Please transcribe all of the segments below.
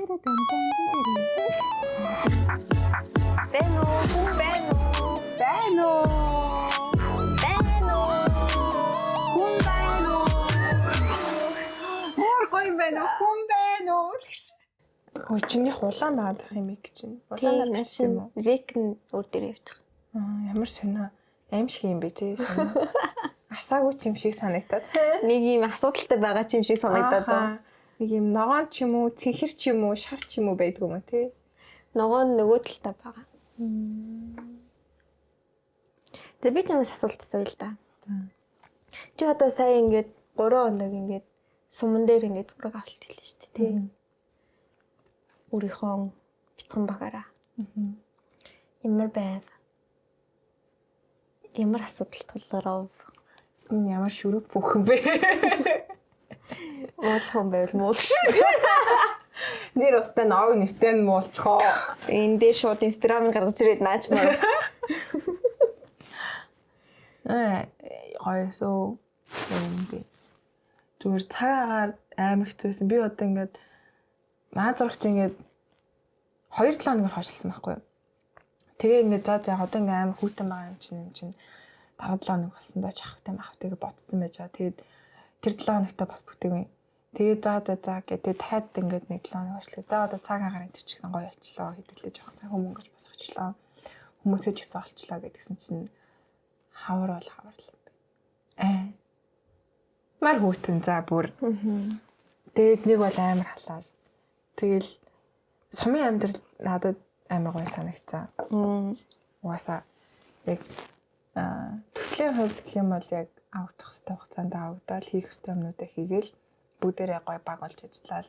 Бэно, бэно, бэно. Бэно. Хүн бэно. Мөр гоё байна уу? Хүн байна уу? Чиний хулаан байгаад байх юм чинь. Улаанаар биш юм уу? Рек нь өөр дээр явчих. Ямар сонио. Аим шиг юм бэ те сонио. Асаагүй ч юм шиг санагдаад. Нэг юм асуудалтай байгаа ч юм шиг санагдаад байна. Нэг юм ногоон ч юм уу, цэнхэр ч юм уу, шар ч юм уу байдгүй юм те. Ногоон нөгөө талтай байгаа. Тэгээ би чамаас асуулт асууя л да. Чи одоо сая ингээд 3 хоног ингээд суман дээр ингээд зураг авалт хэлсэн шүү дээ тий. Өөрийнхөө бяцхан багаараа. Ямар байв? Ямар асуудал тулгарав? Энэ ямар шүрэг бүхэн бэ? Муулхан байвал муулш. Нэр устай ноог нэртэй нь муулчхоо. Энд дээр шууд инстаграмыг гаргаж ирээд наачмаар. Гойсоо юм. Зүгээр цагаагаар амар хэцүүсэн. Би одоо ингээд маа зурагч ингээд 2-7 хоногор хойшлсан байхгүй юу. Тэгээ ингээд за одоо ингээд амар хүүтэн байгаа юм чинь дараа 7 хоног болсон доо чахтай махтайг бодсон байж байгаа. Тэгээд тэр 7 хоногтой бас бүтээгүй. Тэгээ за гэдэг таад ингээд нэг 7 хоног хойшлоо. За одоо цаг агаар энэ ч гэсэн гоё болчлоо. Хэдүүлээ жоохон сайн хүмүүнгэж босгочлоо. Хүмүүсээ ч гэсэн олчлоо гэдгсэн чинь хавар л. Мар хүүтэн за бүр. Тэгээд нэг бол амар халаал. Тэгэл сумын амьдрал надад амар гоё санагцсан. Угаасаа яг төслийн хувьд гэх юм бол яг авах хэвээр хугацаанд авдаал хийх хэвээр юмнуудаа хийгээл бүгдээрээ гоё баг болж ажиллаа.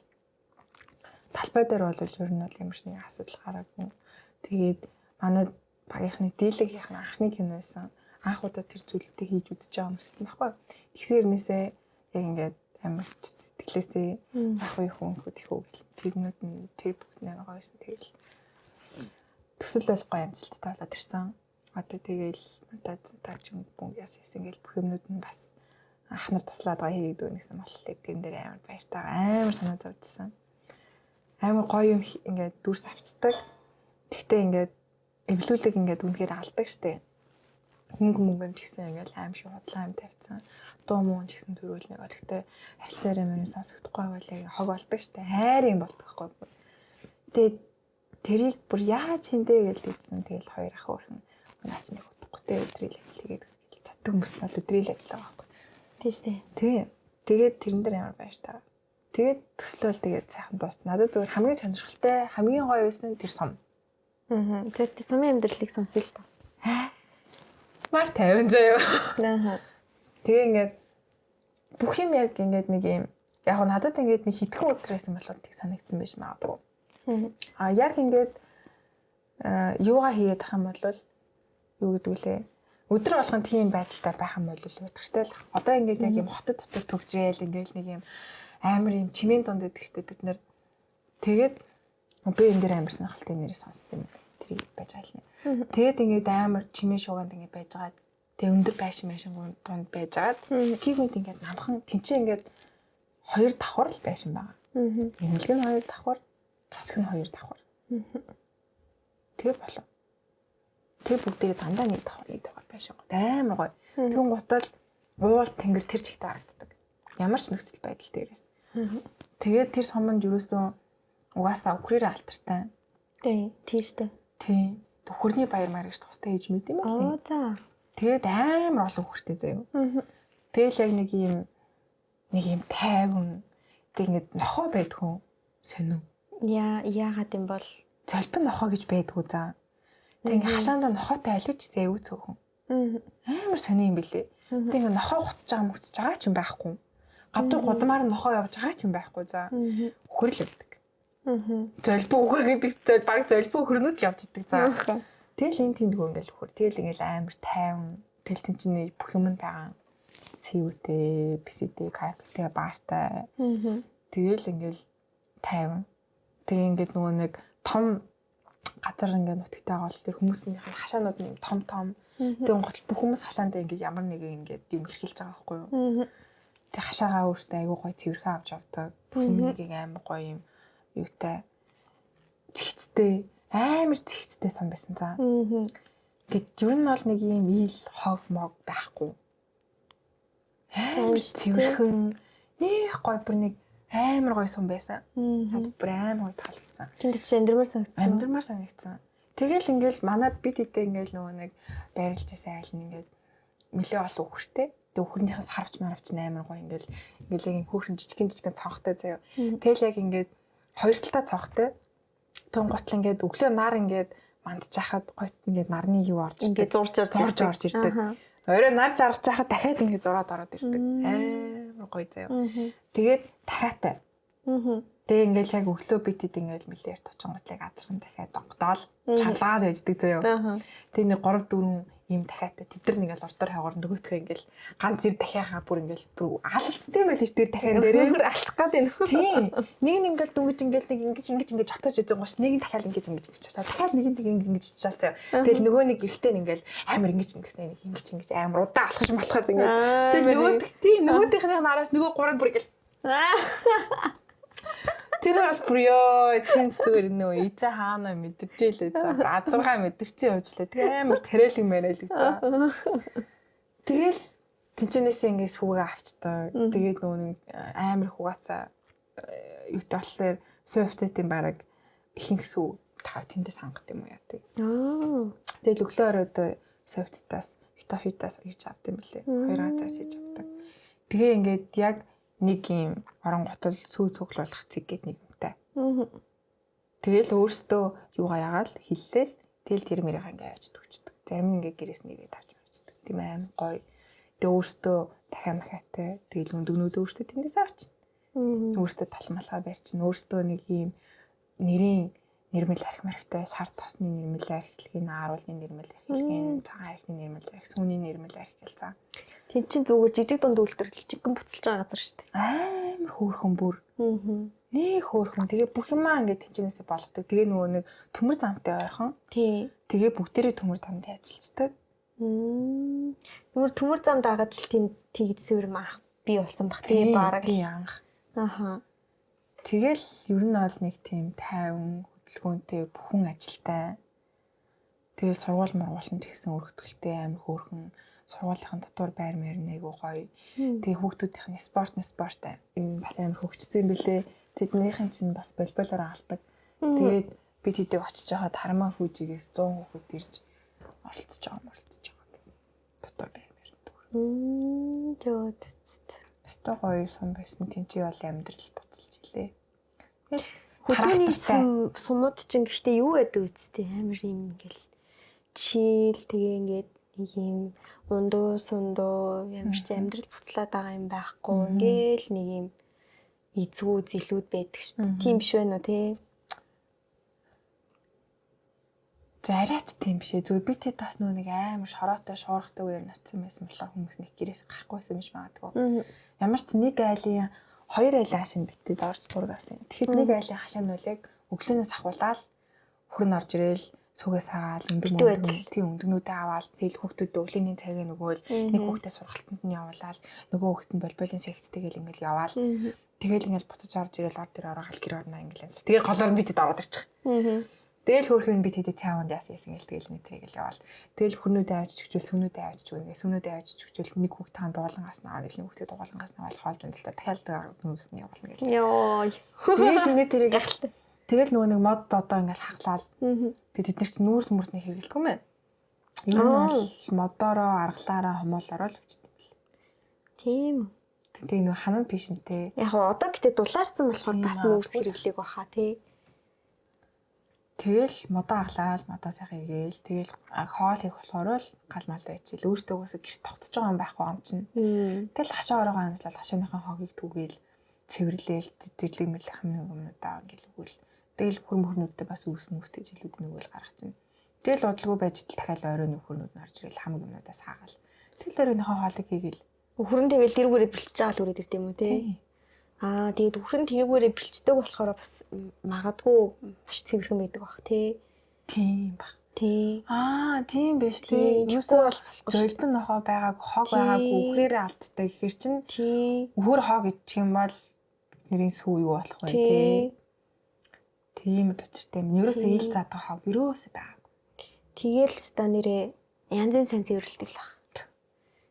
Талбай дээр бол ер нь бол ямар ч нэг асуудал гараагүй. Тэгээд манай багийнхны дийлэгийнх нь анхны кино байсан. Анх удаа тэр зүйлүүдийг хийж үзэж байгаа хүмүүс байсан байхгүй. Тэгсэн хэрнээсээ яг ингээд амар сэтгэлээсээ ах уу хүүхэд их үг тэрнүүд нь тэр бүгд амар гоёсэн. Тэгэл төсөл бол гоё амжилттай болоод ирсэн. Одоо тэгэл надад таач юм бүнгээс ингээл бүх юмнууд нь бас ахнаар таслаад байгаа хийгээд өгнөсөн боллоо. Тэрэн дээр амар баяртайгаа амар санаа зовжсэн. Амар гоё юм ингээд дүрс авчдаг. Тэгтээ ингээд эвлүүлэг ингээд үнэхээр алдаг штэ. Мөнгө ч гэсэн ингээл аим шиг худлаа аим тавьсан. Дуу муу ч гэсэн төрүүлнэг. Тэгтээ харилцаараа мөрөө сонсогдохгүй бол яг хог болдог штэ. Хайр юм болдог байхгүй. Тэгээд тэрийг бүр яаж хийндэ гэж хэлсэн. Тэгэл хоёр ах өөрхөн наач нэг утгагүй тэ өдрөл ажиллагээд чаддаг хүмүүс нь бол өдрөл ажиллагаа байхгүй. Тийм штэ. Тий. Тэгээд тэрэн дээр ямар баяртай. Тэгээд төслөөл тэгээд сайхан дууссан. Надад зүгээр хамгийн сонирхолтой, хамгийн гоё байсан нь тэр сум. Зөв сумын амьдралыг сонсъё л та. Мар 50 заяа. Тэгээ ингээд бүх юм яг ингээд нэг юм яг надад ингээд нэг хитгэн өдрөөсөн болоод тийг санагдсан байж магадгүй. Яг ингээд юугаа хийгээд ах юм бол юу гэдэг лээ. Өдөр болгон тийм байдалтай байх юм бол уудахтай л. Одоо ингээд яг юм хотод дотор төгжрээл ингээд нэг юм амар юм чимээн донд гэдэг чтэй бид нэр тэгээд би энэ дээр амар сонирхолтой нэрээ сонссон юм. Тэрийг байж айлна. Тэгээд ингээд амар чимээ шууганд ингээд байжгаад тэг өндөр байшин дунд байжгаад кигүнт ингээд намхан тэнцээ ингээд 2 давхар л байшин байгаа. Эмнэлэг нь 2 давхар, цасг нь 2 давхар. Тэгээ болов. Тэг бүгдээ дандаа нэг давхар байшин гоо амар гоё. Тэгүн гутал уул тэнгэр тэр чигт харагддаг. Ямар ч нөхцөл байдал дээрээс. Тэгээд тэр суманд юусоо угаасаа өхрээр алтартай. Тийштэй. Тий. Төхөрний баяр маяг гэж тустай хийж мэд юм байна. За. Тэгээд амар олон хөртэй заяа. Тэгэл яг нэг юм тайван тэг ингээд нохоо байдгүй сонио. Яагаад юм бол Золбин нохоо гэж байдгүй заа. Тэг ингээд хашаанда нохоотой алиуч гэсэн аюу цөөхөн. Амар сонио юм билэ. Тэг ингээд нохоо хуцаж байгаа ч юм байхгүй. Гадуур гудамаар нохоо явж байгаа ч юм байхгүй заа. Өхөр л өгдөг. Золбин өхөр гэдэг баг золбин өхөрнүүд л явж идэг заа. Тэгэл энэ тэндгүү ингээл өхөр. Тэгэл ингээл амар тайван. Тэгэл тэн чинь бүх юм байгаа. Сивтэй, бисэтэй, кайфтай, баартай. Тэгэл ингээл тайван. Тэгээ ингээд нөгөө нэг том газар ингээд нутагтай байгаа бол тэр хүмүүсийн хашаанууд нь том. Тэгэн гол бүх хүмүүс хашаандаа ингээд ямар нэг ингээд юм хэрхэлж байгаа байхгүй юу? Тэг хашаагаа өөртөө айгуу гоё цэвэрхэн авч явдаг. Бүх юмыг амар гоё юм юутай цэгцтэй амар цэгцтэй сум байсан за. Гэт ер нь бол нэг юм ил хог мог байхгүй. Амар цэвэрхэн нэг гой бүр нэг амар гой сум байсан. Надад бүр амар гой таалагдсан. Тэнд чи амьдрмаар санагдсан. Амьдрмаар санагдсан. Тэгэл ингээл манад бид хэдэ ингээл нөгөө нэг байрлаж байсан айл нь ингээд нэлээ олон үхэртэй. Тэг үхрийнхээс харвч маравч амар гой ингээл яг юм хөөрхөн жижигэн цонхтой заяа. Тэгэл яг ингээд хоёр талтай цонхтой. Тунгутл ингээд өглөө нар ингээд мандж хахад гойт ингээд нарны юу орж ингээд зурж орж ирдэг. Орой нар жаргаж хахад дахиад ингээд зураад ороод ирдэг. Амар гоё заяа. Тэгээд дахиатай. Тэгээ ингээл яг өглөө битэд ингээл мэлээр точонготлыг азархан дахиад донгодоол чарлаад байждаг заяа. Тэгээ нэг 3 4 ийм дахиатай тэд нар ингээл урдаар хаагаар нөгөөтхөө ингээл ганц зэр дахиахаа бүр ингээл бүр алалцтай юм байл ш тэр дахиан дээрээ алчих гад байна. Тийм. Нэг нь ингээл дүнгиж ингээл нэг ингэж жотож өгсөн гоос нэг нь дахиад ингэж чацаа. Дахиад нэг нь ингэж чацаа заяа. Тэгэл нөгөө нэг ихтэй ингээл амар ингэж ингэснэ нэг ингэж амар удаа алхаж малхаад ингээл тэгэл нөгөөтхний нараас нөгөө 3 бүр ингээл тэр бол бүр ёо тийм зүгээр нөө ийцээ хаана мэдэрчээлээ за азаргаа мэдэрсэн явжлаа. Тэгээ амар царайлаг мэрэлэг за. Тэгэл тэнчнээсээ ингээд сүгээ авчтаа. Тэгээд нөө нэг амар хугаацаа юутай болохоор софтэтийн бараг ихэнх сүү тав тэндээс хангах юм уу яадаг. Тэгэл өглөө оройд софттаас витафитаас хийж авдаг юм лээ. 2 газраас хийж авдаг. Тэгээ ингээд яг нэг юм оронготол сүү цуглуулах цэг гээд нэг юмтай. Тэгэл өөртөө юугаа ягаал хиллээл тэгэл тэр мэрийг ингээ яаж төгчдөг. Зарим нь ингээ гэрээс нэгээд авч явчихдаг. Тийм аим гоё. Тэгээ өөртөө дахиад махатай тэгэл өндөгнүүд өөртөө тэндээс авчна. Өөртөө талмалгаа барьчихна. Өөртөө нэг юм нэрийн нэрмэл архи мархтай шар тосны нэрмэл архилгийн ааруулны нэрмэл архилгийн цагаан архины нэрмэл архи сүүний нэрмэл архи гэл за. Тин чин зүгээр жижиг дунд үйлдвэрлэл чигэн буцалж байгаа газар шүү дээ. Амар хөөрхөн бүр. Нэг хөөрхөн. Тэгээ бүх юмаа ингээд тэнчнээсээ болгодог. Тэгээ нөгөө нэг төмөр замтай ойрхон. Тий. Тэгээ бүгдээрээ төмөр замд ажиллаждаг. Нөгөө төмөр замд агаад л тэгж сэвэр маах би болсон баг. Тэгээ бараг анх. Аха. Тэгэл ер нь бол нэг тийм тайван хөдөлгөөнтэй бүхэн ажилтай. Тэгээ сургууль мургуулсан ч гэсэн өргөтгөлтэй амар хөөрхөн. Сургуулийн дотор байр мэр нээгүү гоё. Тэгээ хүүхдүүдийн спорт энэ бас амар хөгжсөн юм билэ. Тэднийхэн чинь бас болболоор алдаг. Тэгээд бид хэдэг очиж байхад хармаа фүүжигээс 100 хүүхэд ирж оролцож байгаа. Дотор байр мэр дүүр. Жоод. Өстой гоё сум байсан тэнцээ бол амьдрал буцалж илээ. Тэгэл хөдөөний сумууд чинь гэхдээ юу байдаг үсттэй амар юм ингээл чийл тэгээ ингээд нэг юм ундуу сундуу ямар ч амьдрал буцлаад байгаа юм байхгүй. Ингээл нэг юм эзгүү зэлүүд байдаг шүү дээ. Тийм биш байна уу те? Зарайч тийм биш ээ. Зүгээр би тэ тас нэг амар шороотой шуурхтай үеэр ноцсон байсан болохоор хүмүүс нэг гэрээс гарахгүйсэн биш магадгүй. Ямар ч нэг айлын 2 айлын хашин битээ дорж зураг авсан. Тэгэхэд нэг айлын хашаанд бол яг өглөөнөөс ахуулаад хүрн орж ирээл сүгээс хагаал өндөгнүүдээ аваад тэгэл хүүхдүүд өглөөний цагийн нөгөөл нэг хүүхдээ сургалтанд нь явуулаад нөгөө хүүхэд нь болболын секцтэйгээл ингээл яваал тэгэл ингээл буцаж орж ирээл ор дээр ороо гал гэр орно ингээл тэгээ голоор нь бидэд ороод ирчих. Тэгэл хөөрхөн бид хэдий цааванд яасан ингээл тэгэл нэтрийгээл яваал тэгэл хүрнүүдээ авчиж өгчүүл сүнүүдээ авчиж өгнө сүнүүдээ авчиж өгчүүл нэг хүүхд таан дуулангаас наваа нэг хүүхдээ дуулангаас наваа хоолж ундалтаа дахиад нөгөөх нь явуулна гэл. Йоо. Тэгэл нэтрийг гахалтай. Тэгэл нөгөө нэг мод одоо ингээл хаглаад тэгээд бид нар чинь нүүрс мөрдний хэрэглэхгүй юм байна. Ер нь бол модороо, аргалаараа, хомоолороо л өвчтөн бэл. Тийм. Тэгээд нөгөө ханан пишнтэй. Яг одоо гэтээ дулаарсан болохоор бас нүүрс хэрэглээг баха тий. Тэгэл модоо аглаад, модоо сайхан игээл тэгэл хоол хийх болохоор л гал малаа ичээл өөртөөгөөсөө гэрт тогтсож байгаа юм байхгүй юм чинь. Тэгэл хашаа ороогоо анзлал хашааныхаа хогийг түгээл цэвэрлээл зэрлэг мэрлэх юмудаа ингээл өгөөл. Тэгэл хөрмөхнүүдтэй бас үүс хүмүүстэй жилүүд нөгөөл гаргаж байна. Тэгэл удалгүй байж дахиад орой нөхөрнүүд нь орж ирэл хамаг юмудаас хаагаал. Тэгэл оройныхоо хоолыг хийгээл. Хүрэн тэгэл тэрүүгээрээ бэлтэж байгаа л үрээд ирд юм уу те? Тэгээд хүрэн тэрүүгээрээ бэлтдэг болохоор бас магадгүй маш цэвэрхэн байдаг бах те. Тийм бах. Тий. Тийм байж тий. Юусоо бол золбин нохоо байгааг хог байгаагүй үхрээрээ алдтай гэхэр чин үхэр хог идчих юм бол нэрийн сүү юу болох вэ тий. Тийм өчртэй юм. Ерөөсөө ил заадаг хог ерөөсөө байгаагүй. Тэгэл ста нэрээ янзын сайн цэвэрлдэг л баг.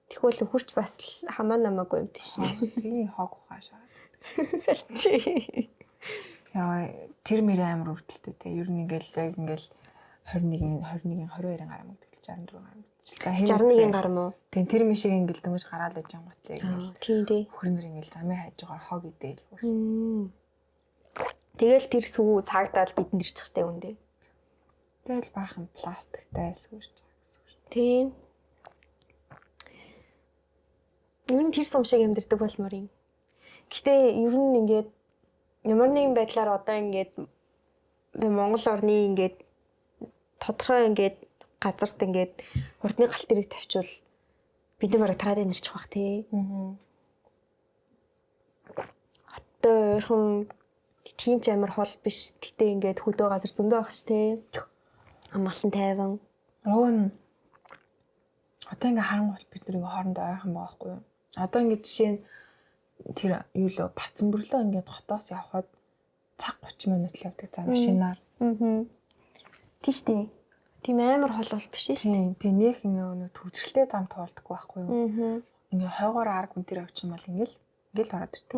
Тэгвэл хурч бас хамаа намаагүй юм тийш үү? Тийм хог ухаашаа. Яа тэр мэрэ амар өвдөлттэй те. Ер нь ингээл яг ингээл 21 22-ын гар мөгдөл 64 гар мөгдөл. За 61-ийн гар муу. Тийм тэр мишиг ингээл дөнгөж гараад иж ангуутлаа ингээл. Тийм дээ. Хөрнөр ингээл замын хайж байгаа хог идээл. Тэгэл тэр сүү цаагдаад бидэнд ирчих штэ үндэ. Тэгэл баахан пластиктай сүүрч байгаа гэсэн үг. Тийм. Ер нь тэр сум шиг амьдэрдэг болмоор юм. Гэтэ ер нь ингээд ямар нэгэн байдлаар одоо ингээд Монгол орны ингээд тодорхой ингээд газарт ингээд хурдны галт тэрэг тавьчвал бид нар бараг тараад нэрчих бах тий. Хотойрхон тийм ч амар хол биш. Гэтэ ингээд хөдөө газар зөндөө байх ш тий. Амгалан тайван. Өн одоо ингээ харангуут бид нэг хоорондоо ойрхон байгаа хгүй юу? Одоо ингээ жишээ нь тэр юу лөө Бацанбөрлөө ингээд хотоос явхад цаг 30 минут л явдаг за машинаар. Тийш тий. Тийм амар хол бол биш шүү дээ. Тийм нөх ингээ төвчрэлтэй зам туулдаггүй байхгүй юу? Ингээ хойгоор арга хүн дээр авчих юм бол ингээл ороод ирдэг.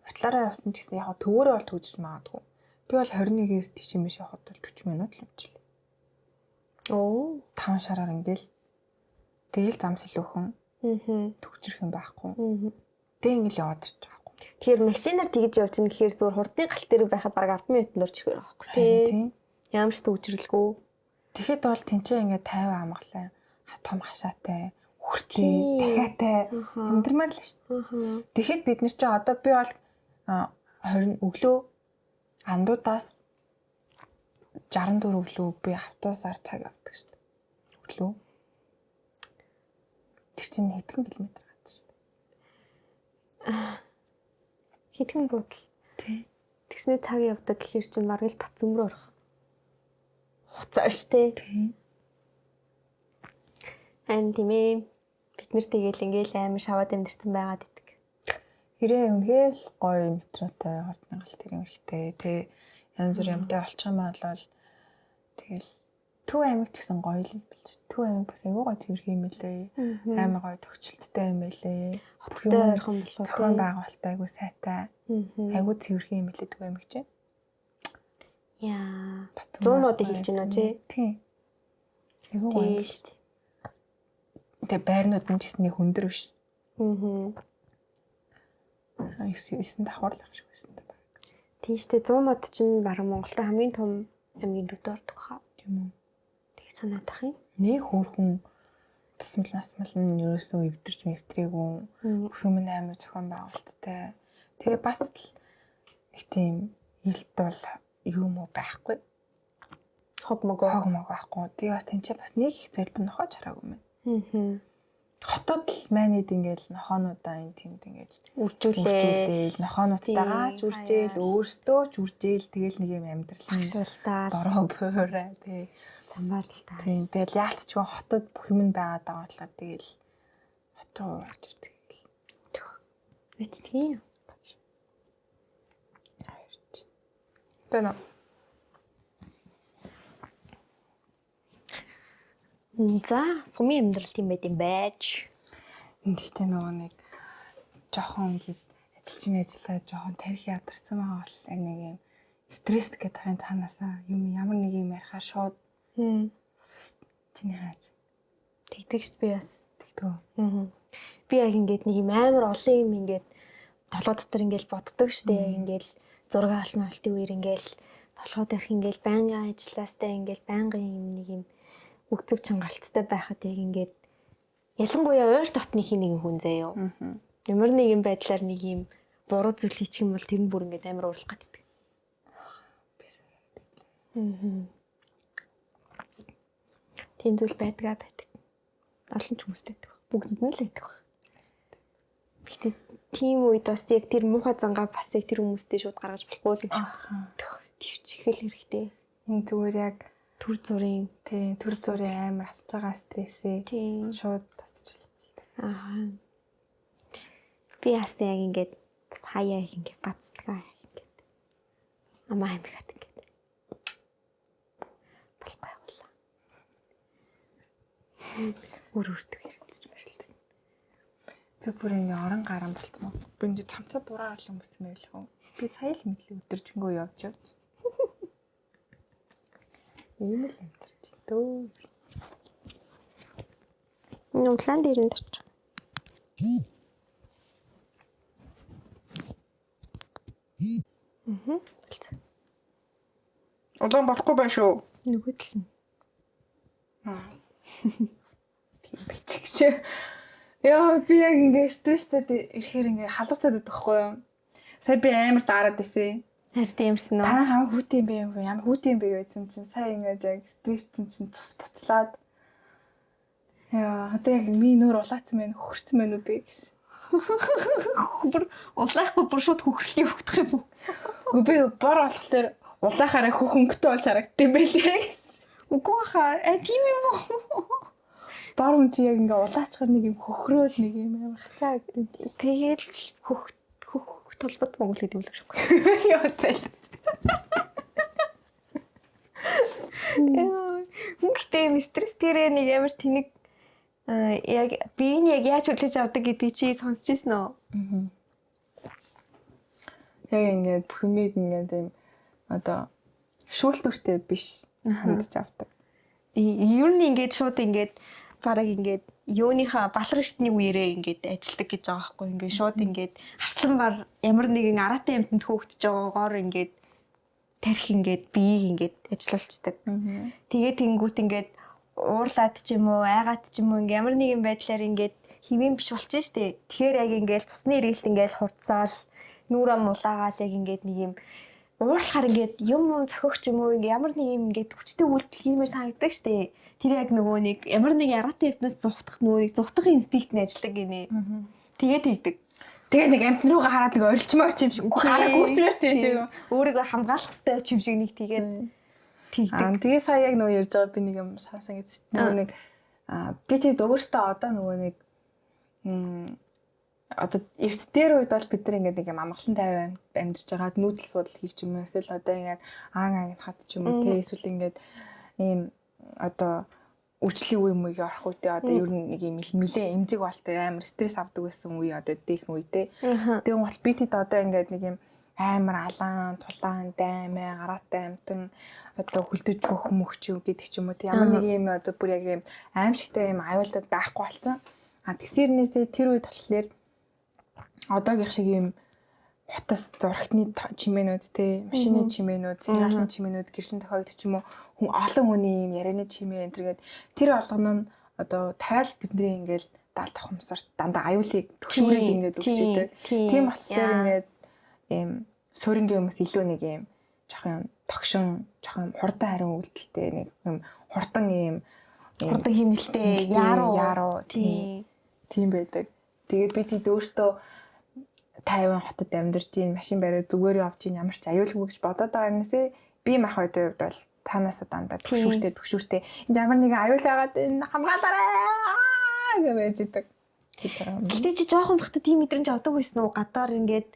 Уртлаараа явсан ч гэсэн яг төвөөрөө бол төвжиж магадгүй. Би бол 21-ээс тийш юм биш явахад бол 40 минут л явчихлаа. Оо 5 шараар ингээл тэгэл зам сэлүүхэн. Төвчрэх юм байхгүй. Тэг ингээл яваад ирчих байхгүй. Тэгэхээр машинаар тэгж явж ин гэхээр зүгээр хурдны галт дээр байхад бараг 10 минутанд орж ихээр байхгүй тийм. Ямар ч төвчрэлгүй. Тэгэхэд бол тэнцээ ингээд 50 амгалаа том хашаатай хүртээ дахиатай амьдрмаар л шүү дээ. Тэгэхэд бид нар чи одоо би бол 20 өглөө андуудаас 64 өглөө би автобусаар цаг авдаг шүү дээ. Өглөө. Тэр чинь хэдхэн километр газар шүү дээ. Хэдхэн буудал. Тий. Тэгснэ цаг явдаг гэхээр чинь бараг л Бацанбөрөө орох. Хуцаа штэ. Тий. Ань тийм ээ. Бид нэр тэгэл ингээл амар шаваад амьдэрсэн байгаад идэг. Хэрэг үнэхээр л гоё метротой хурдны галт тэр юм хэрэгтэй. Тэгээ янз бүр юмтай олчих юм бол тэгэл Төв аймагт гэсэн гоё л билж. Төв аймаг бас айгүй гоё цэвэрхэн юм лээ. Аймаг гоё төгчлөлттэй юм байлээ. Хоттой ойрхон болов. Зохион байгуулалтаа айгүй сайтай. Айгүй цэвэрхэн юм лээ төв аймаг чинь. Яа. 100-уудыг хэлж байна уу чи? Тийм. Айгүй гоё шүү дээ. Тэгээ байрнууд нь ч гэсэн нэг хөндөр биш. 9 давхар л байх шиг байсан та баг. Тийм шүү дээ. 100 мод чинь баруун Монголын хамгийн том аймгийн төвд ордог хаа. Тийм үү. Тэг санаад ах юм. Нэг хөөрхөн тасмал насмал нь ерөөсөө өвдөрч мэвтрээгүй. Бүх юм амар зохион байгуулалттай. Тэгээ бас нэг тийм илт бол юм уу байхгүй. Хог мог байхгүй. Тэгээ бас тэнцээ бас нэг их зэлбэн нохож хараагүй юм. Хотод л майнид ингээл нохоонуудаа энэ тиймд ингээл үржүүлээл нохоонуудтайгаа ч үржээл өөртөө ч үржээл тэгэл нэг юм амьдрал агшуултаа дороо буураа тий самбаалтаа тий тэгэл яалтчгүй хотод бүх юм байгаад байгаа болохоор тэгэл хот руу орж ирдэг Эц тийм Бэнэ За, сумын амьдрал тийм байт юм байж. Эндийтэй нөгөө нэг жоохон гээд ажиллаж жоохон тарих ядарсан байгаа бол нэг юм стресс гэдэг хайн цаанаасаа юм ямар нэг юм ярихаар шууд чиний хааж тэгдэг шүү би бас тэгдэг. Би яг ингээд нэг юм амар олон юм ингээд толгой дотор ингээд боддог штэ ингээд зураг авалтны үеэр ингээд толгой дээрх ингээд байнгын ажилластай ингээд байнгын юм нэг юм өгцөг чангаралттай байхад яг ингээд ялангуяа ойр дотныхын нэг хүн заяа. Ямар нэгэн байдлаар нэг юм буруу зүйл хийчих юм бол тэр нь бүр ингээд амар уурлах гэдэг. Тийм зүйл байдаг. Олон ч хүмүүстэй байдаг. Бүгдэнд нь л байдаг. Гэхдээ тийм үед бас яг тэр муухай зангаа бас яг тэр хүмүүстэй шууд гаргаж болохгүй юм шиг. Төвчихэл хэрэгтэй. Энэ зүгээр яг төр зүрийн амар асж байгаа стрессээ шууд тацчихлаа. Би бас яг ингээд хаяа ингээд бацдаг ингээд. Амаа амьхат ингээд. Өөр өөртөө ярьчих мэрлээ. Би бүр ингэ орон гарan болцсон. Би ингэ цамцаа бураа орлон гэсэн байл хөө. Би сая л мэдлээ өдөржингөө явж. Ийм л амьдарч дөө. Улаан дээр нь тарч. Улаан болохгүй байх шүү. Нөгөө тал. Тийм бичгш. Яа би яг ингэ стресстэй ирэхээр ингэ халууцаад байдаг хгүй юу? Сая би амар дараад исэн. Харин юмсан уу? Та хамаа хүүтэй юм бэ юу? Ямар хүүтэй юм бэ гэсэн чинь сая ингэ яг стресстэй чинь цус буцлаад. Яа одоо яг ми нөр улаацсан байна, хөрцсөн байна уу бэ гэж. Бүр улаахгүй бүр шууд хөхрөлтийн хөвгдөх юм уу? Би бор болохоор улаахаараа хөхөнгөтэй болж харагдсан байлээ гэж. Үгүй хаа. Тийм юм уу? Бор хүн чи яг ингээ улаачхаар нэг юм хөхрөөд нэг юм амар хачаа гэдэг. Тэгээд хөх толбот Монгол гэдэг юм л шүү. Яа цайл. Хүүхдээ стресс тэрэ нэг амар тэнэг яг биений яг яаж хүлээж авдаг гэдгийг чи сонсч ирсэн үү? Яг ингээд бүх юмыг ингээд юм одоо шүүлтүртэй биш хандж авдаг. Ер нь ингээд шууд ингээд бараг ингээд юуныхаа балар эртний үерээ ингээд ажилдаг гэж байгаа байхгүй ингээд шууд ингээд харслан бар ямар нэгэн араатай юмтанд хөөгдөж байгаагаар ингээд тарих ингээд биеийг ингээд ажиллуулцдаг. Тэгээд тэнгүүт ингээд уурлаад ч юм уу айгаад ч юм уу ингээд ямар нэгэн байдлаар ингээд хивэн биш болчих штеп. Тэгэхээр яг ингээд цусны ирэлт ингээд хурцаал нүүрээ мулаагаал яг ингээд нэг юм уурлахаар ингээд юм зохиогч юм уу ингээд ямар нэг юм ингээд хүчтэй үйлдэл хиймээр санагддаг штеп. Тэр яг нөгөө нэг ямар нэг аргатай хэвнээс зүхтах нөгөө зүхтах инстинкт нь ажилладаг гинэ. Тэгээд хийдэг. Тэгээ нэг амт руугаа хараад нэг орилчмаар ч юм шиг. Хараа гүйчмээр ч юм шиг. Өөрийгөө хамгаалах хэрэгтэй ч юм шиг нэг тэгээд тэгдэг. Тэгээ сая яг нөгөө ярьж байгаа би нэг юм сансан гэж. Нөгөө нэг би тэгэд өөртөө одоо нөгөө нэг одоо эрт дээр үед бол бид нар ингээд нэг юм амгалан тайван амьдарч байгаа нүүдэл судал хийх юм эсвэл одоо ингээд аан хат ч юм уу те эсвэл ингээд ийм одоо үржлийн үе мөгийг орох үедээ одоо ер нь нэг юм нэлээ эмзэг болтой амар стресс авдаг байсан үе одоо дээхэн үе те. Тэгээ бол би тэд одоо ингээд нэг юм амар алаан, тулаан, даймаа, гараатай амтан одоо хөлдөж бүх мөхч юу гэдэг ч юм уу те. Ямар нэг юм одоо бүр яг юм аимшигтай юм аюултай байхгүй болсон. Тэгсэрнээсээ тэр үед болохоор одоогийн шиг юм хутас зурагтны чимээнүүд те машины чимээнүүд, цэглэлний чимээнүүд гэрлэн тохиогдчих ч юм уу хүн олон хүний юм ярианы чимээ энэ төргээд тэр болгоно нь одоо тайл бидний ингээл даалт ухамсарт дандаа аюулыг төгшүүрийг ингээд өгч идэг. Тийм болохоор ингээд ийм суурингийн хүмүүс илүү нэг юм жоохон тогшин, жоохон хурдан хариу үйлдэлтэй нэг юм хурдан ийм хурдан хэмнэлтэй яруу тийм байдаг. Тэгээд би тэд өөртөө Тайван хотод амьдарч ийн машин бариад зүгээр явж ийн ямар ч аюулгүй гэж бодоод байгаа юмнасээ би махад хувьд бол цаанаасаа дандаа төгшүүртэй энэ ямар нэгэн аюул байгаад энэ хамгаалаарай гэж байж идэг гэж байгаа юм. Гэтэ чи жоохон бахта тийм мэдрэмж авдаг байсан уу? Гадаар ингээд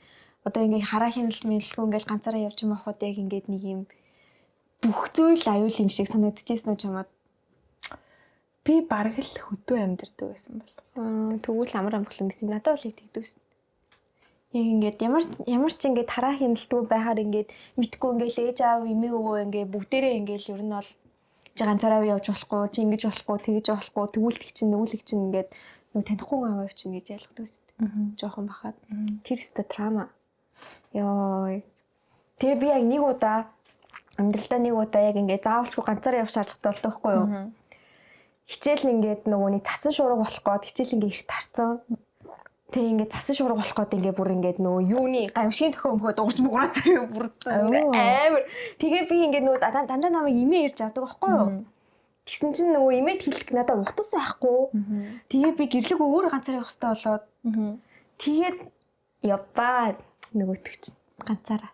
одоо ингээд хараа хяналт мэлгүй ингээд ганцаараа явж байгаа хот яг ингээд нэг юм бүх зүйл аюул юм шиг санагдчихсэн үү чамд? Би бараг л хөдөө амьдардаг байсан бол. Тэгвэл амар амгалан гэсэн надад бол тэгдэгсэн. Яг ингээд ямар ч ингээд хараа хяналтгүй байхаар ингээд мэдгүй ингээд ээж аав эмээ өвөө ингээд бүгдээрээ ингээд ер нь бол чи ганцаараа явж болохгүй чи ингэж болохгүй тэгэж болохгүй тэгүүлдэг чинь нөгөөлөг чинь ингээд нөгөө танихгүй аав чинь гэж ялгадаг гэсэн. Жохон бахаад тэр өстө трама. Йоо. Тэгээ би яг нэг удаа амьдралдаа нэг удаа яг ингээд заавалчгүй ганцаараа явах шаардлагатай болдог байхгүй юу? Хичээл ингээд нөгөөний цасан шуурга болох гээд хичээл ингээд эрт харцсан. Тэгээ ингээд цасан шуурга болох гээд ингээд бүр ингээд нөгөө юуны гамшигын төхөмхөө дуурч муураад бүр амар. Тэгээ би ингээд нөгөө дандаа намайг имээ ирж авдаг байхгүй юу? Тэгсэн чинь нөгөө имээд хэлэх надад утас байхгүй. Тэгээ би гэрлэг өөр ганцаараа явах хэрэгтэй болоод. Тэгээд явбаа нөгөөтг чинь ганцаараа.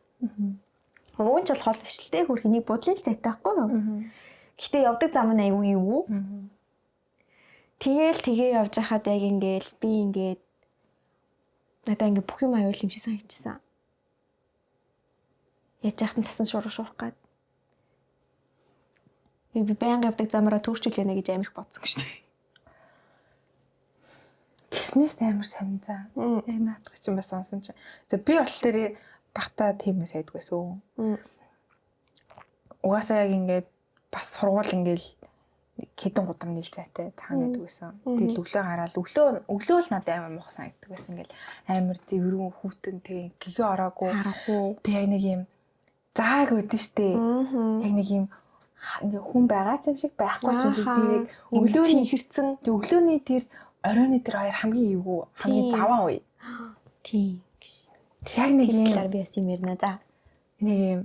Өвөн ч бол хол биш л те хөр хэнийг бодлол зайтай байхгүй юу? Гэтэ явдаг зам нь аюу юу? Тэгээ явж хахад яг ингээл би ингээд надаа ингээд бүх юм аюул юм шиг санагдчихсан. Яаж яхад цасан шуурах гад. Би байнга явдаг замаараа төрчүүлээ нэ гэж амирх бодсон шүү дээ. хэлснээс амар сонирхсан. Яг наадах чинь бас сонсон чинь. За би бол тэрий багтаа тийм сайдгүйсэн. Угаасаа яг ингээд бас сургууль ингээл хэдэн гудам нийл зайтай цаана байдаг байсан. Тэгэл өглөө гараад өглөө л надад амар муухай санагддаг байсан. Ингээл амар зэврүүн хүүтэн тэгээ гэгээ ороогүй. Тэг яг нэг юм зааг өгдөн штэ. Яг нэг юм ингээ хүн байгаа юм шиг байхгүй ч юм шиг тийм өглөөний ихэрсэн. Тэг өглөөний тэр оройны тэр хоёр хамгийн эвгүй хамгийн заваа үе. Тийм. Яг нэг юм би бас юм ярина за. Нэг юм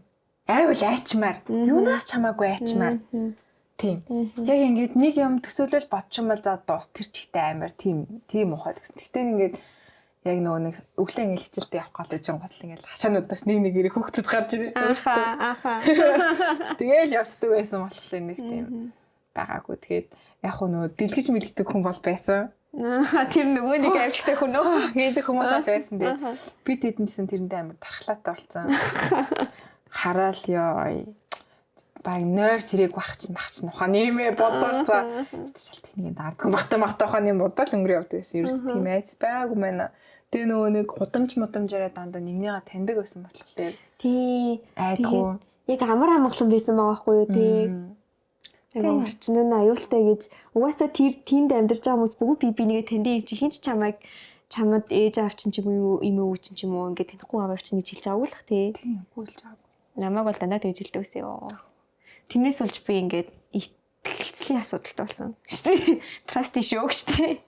айвал айчмаар юунаас ч хамаагүй айчмаар. Тийм. Яг ингээд нэг юм төсөөлөл бодчих юм бол за дуус тэр чигтэй амар тийм ухаад гэсэн. Тэгтээ ингээд яг нөгөө нэг өглөө ингээд хичээлдээ явах гал гэж гол ингээд хашаануудаас нэг ирэх хөвгцөд гарч ирээ. Ааха. Тэгээл явцдаг байсан болохоор нэг тийм байгаагүй. Тэгээд яг нөгөө дэлгэж мэлгдэг хүн бол байсан. Тэр нөгөө нэг авчигтай хүн нөө хийдэг хүмүүс бол байсан. Тэгээд би тэдэнсэн тэрэндээ амар тархалаатай болсон. Хараал ёо. Баг нойр сэрэг бах чинь ухаан нэмээ бодолцоо. Шал тэнийг дардсан багтаа ухаан юм бодол өнгөрөө явдаг гэсэн. Ерөөс тийм айц байгаагүй мэнэ. Тэгээ нөгөө нэг удамжаараа дандаа нэгнийгаа таньдаг байсан болохоор тий айдгүй. Яг амар амгалан байсан байгаа байхгүй юу тий. Тэгээ орчин нь аюултай гэж угаасаа тэнд амьдарч байгаа хүмүүс бүгд би нэгэ таньдаг юм чи хинч чамд ээж аав чинь ч юм уу эмээ өвчин ч юм уу ингээд танихгүй аваа чинь гэж хэлж байгаагүй л тий. Тийм гүйлж байгаагүй. Намайг бол дандаа тэгж хэлдэг байсан ёо. Тэрнээс болж би ингээд итгэлцлийн асуудалтай болсон. Штэ. Trust issue штэ.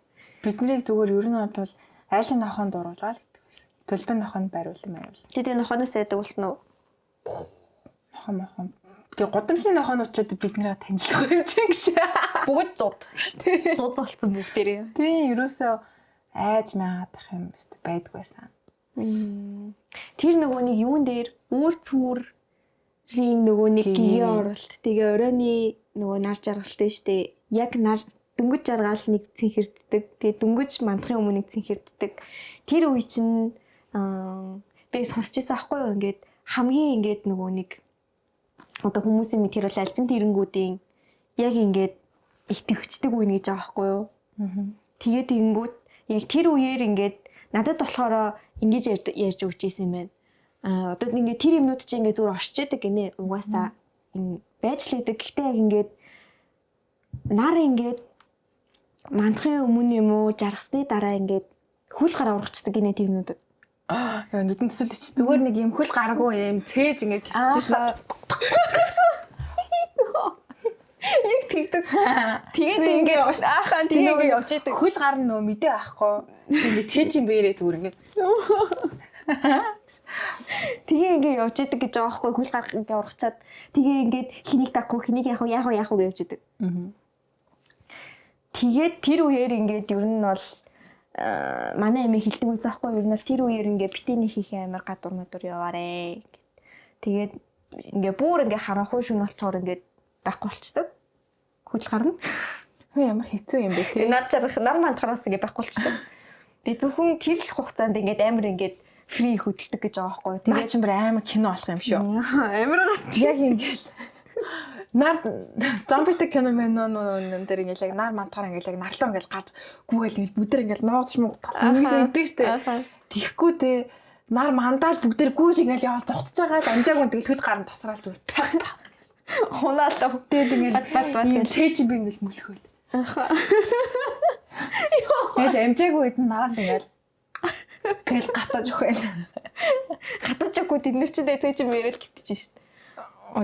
Бидний зүгээр ер нь бол айлын нохоонд дуруулаад гэдэг байсан. Төлбөрийн нохоонд байруулсан. Тэгээд нохооноос айдаг болно уу? Нохоо. Тэгээ гудамжны нохоонуудад биднийгээ танилцах юм чинь гэж. Бүгд зуд штэ. Зуд болсон бүгдээрээ. Тийм ерөөсөө айж маагаадах юм штэ байдаг байсан. Тэр нөгөө нэг юун дээр үүр цүүрийн нөгөө нэг гигээ оролт тэгээ оройны нөгөө нар жаргалтай штэ. Яг нар дөнгөж жаргал нэг цэнхэрддэг. Тэгээ дөнгөж мандахын өмнө нэг цэнхэрддэг. Тэр үе чинь би сонсч байсан аахгүй юу ингээд хамгийн ингээд нөгөө нэг одоо хүмүүсийн мэд тэр бол альбин тэрэнгүүдийн яг ингээд итгэвчдэг үе гэж байгаа аахгүй юу. Тэгээд тэгэнгүүт яг тэр үеэр ингээд надад болохоор ингэж ярьж өгч ийсэн юм байна. Одоо ингээд тэр юмнууд чинь ингээд зүгээр орчдөг гинэ угаасаа байж л идэг. Гэхдээ яг ингээд нар ингээд мандахын өмнө юм уу жаргасны дараа ингээд хөл гараа ургацдаг гинэ тэр юмнуудад. Нүдэн төсөлч зүгээр нэг юм хөл гараагүй юм цээж ингээд хөвчихсэн. Яг тэгдэг. Тэгээд ингээд аахаа тэгээд явж идэг. Хөл гарна нөө мэдээ авахгүй. Ингээд цээжин бээрээ зүгээр ингээд. Тэгээ ингээд явж идэг гэж байгаа байхгүй хөл гарах ингээд ургачаад тэгээ ингээд хэнийг дагахгүй хэнийг яах вэ гэж явж идэг. Тэгээд тэр үеэр ингээд ер нь бол манай эмээ хэлдэг байсан байхгүй ер нь бол тэр үеэр ингээд битээний хийх амар гадуур мадуур яваарэ гэд. Тэгээд ингээд бүр ингээд харанхуй шүн болчоор ингээд байхгүй болчдөг. Хөл гарна. Хөө ямар хэцүү юм бэ тий. Нар мандахараас ингээд байхгүй болчдөг. Тэгээ зөвхөн тэр л хугацаанд ингээд амар ингээд фри хөдөлдөг гэж байгаа байхгүй. Тэгээд чинь бүр амар кино болох юм шүү. Амар гас яг ингээд нар зомбитэй кино мэнэн дээр ингээд яг нар мантахаар ингээд яг нарлаа ингээд гарч гүгээл ингээд бүгд ингээд нууц муу ингээд өгдөг штэ. Тихгүй те нар мандаал бүгд гүйж ингээд явал зогтож байгаа л амжаагүй тэгэл хөл гарна тасраал зүгээр. Хунаалаа бүгдээ ингээд бат цээж би ингээд мөлхөөл. Яа амжаагүй үед нараад ингээд гэл гатаж өгөөл. Гатаж өгөө тэд нар ч дэ цээж мэрэл гівтэж штэ.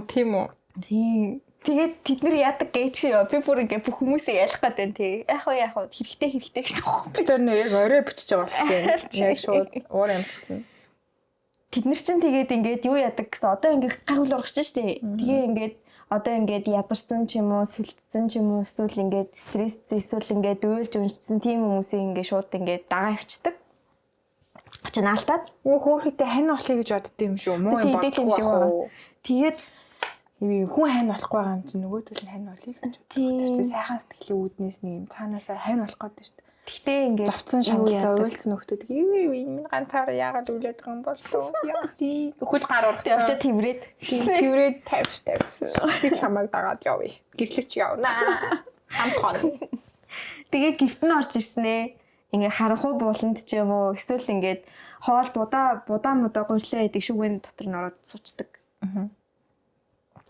Тийм үү. Тийм. Тэгээд тэд нар яадаг гэж би бүр ингээ бүх хүмүүсийг ялах гэдэг нь тий. Яг хэрэгтэй гэж байна. Би тэр нөө яг орой бичиж байгаа болох тийм. Яг шууд уур амьсгална. Тэд нар чинь тэгээд ингээд юу яадаг гэсэн одоо ингээ гар хөл урагч штэ. Тэгээ ингээд одоо ингээд ядарсан ч юм уу, сүлдсэн ч юм уу, эсвэл ингээд стресстэй, эсвэл ингээд уйлж унжсан тийм хүмүүсийг ингээд шууд ингээд дагаа авчдаг. Очиж наалтаад хөөхөдөө хань болохыг гэж боддсон юм шүү. Муу юм бодлоо. Тэгээд хүн хань болохгүй байгаа юм чинь нөгөөдөл нь хань болъё л гэж боддог. Тэр чинь сайхан сэтгэлийн үүднээс нэг юм цаанаасаа хань болох гэдэг шүү дээ. Гэхдээ ингээд зовцсон шаналцаа уйлцсан нөхдүүд минь ганцаараа яагаад үлээд байгаа юм бол тоо яаси хөл гар урах явчаа тэврээд тавьж би чамайг дагаад явъя гэрлэгч явна хамт хоног. Тэгээ гэрт нь орж ирсэн ээ. ингээ харанхуй бууланд ч юм уу эсвэл ингээд хоол будаа мудаа гурлаа гэдэг шүгэн дотор нь ороод сучдаг.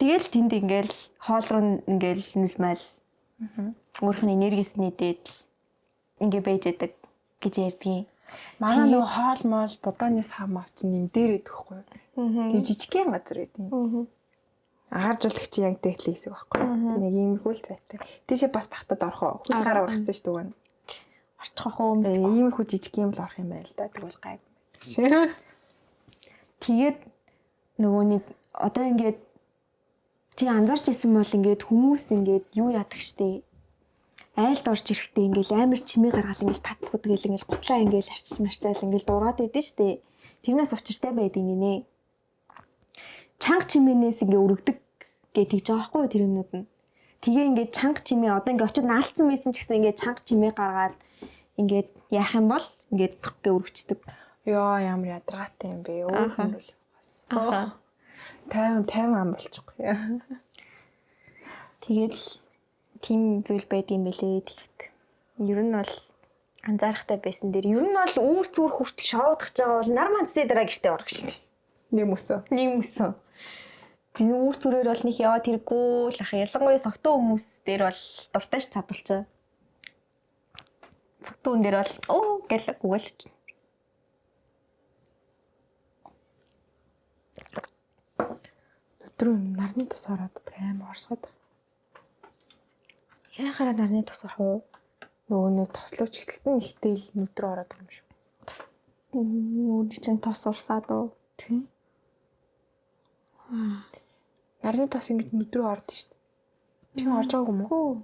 Тэгэл тэнд ингээл хоол руу ингээл нүлмэл өөрх нь энергис нийдээд ингээ байж яадаг гэж ярьдгийн. Манай нөгөө хоол моол будааны сав мавч нэм дээр идэхгүй. Тийм жижигхэн газар идэв. Агааржуулагч яг дээхлээ хэсэг байхгүй. Тийм нэг иймэрхүү л зайтай. Тийшээ бас батад орох. Хүч гараа ургацсан шүү дээ. Орчих واخ юм. Иймэрхүү жижиг юм л орох юм байл да. Тэгвэл гайгүй байдаг. Тэгээд нөгөө нэг одоо ингээд чи анзаарч исэн бол ингээд хүмүүс ингээд юу яадаг штэ. Айлд орж ирэхдээ ингээл амар чимээ гаргал ингээл татбууд гэл ингээл гутлаа ингээл арчиж марчаал ингээл дураад идэв штэ. Тэрнээс учиртай байд юм нэ. Чанга чимээнээс ингээ өргөдөг гэдэг ч байгаа байхгүй тэр юмнууд нь. Тэгээ ингээд чанга чимээ одоо ингээ очиод наалцсан байсан ч гэсэн ингээ чанга чимээ гаргаад ингээд яах юм бол ингээд гэ өргөчдөг. Йоо ямар ядаргаатай юм бэ. Өөх юм бол бас. 50 ам болчихгүй. Тэгээд тийм зүйл байд юм бэлээ тэгэхэд. Ер нь бол анзаарахтай байсан дээр ер нь бол үүр зүр хүртэл шоудах гэж байгаа бол нар мандсны дараа гэртээ орох шин. Нэг мөсөө. Тийм үүр зүрээр бол нэг яваад хэрэггүй л ах. Ялангуяа согтуу хүмүүс дээр бол дуртай ш цадулчаа. Согтуу хүн дээр бол гэл гүгэлч. Өдрөө нарны тус ороод прям орсгоод. Яахаараа нарны тус орох уу? Нөгөө нэг тослооч ихтэлтэн ихтэл нүдрөө ороод юм шүү. Нүд чинь тос урсаад уу? Тийм. Нарны тос ингэж нүдрөө ордог шүү дээ. Чи орж байгаагүй юм уу?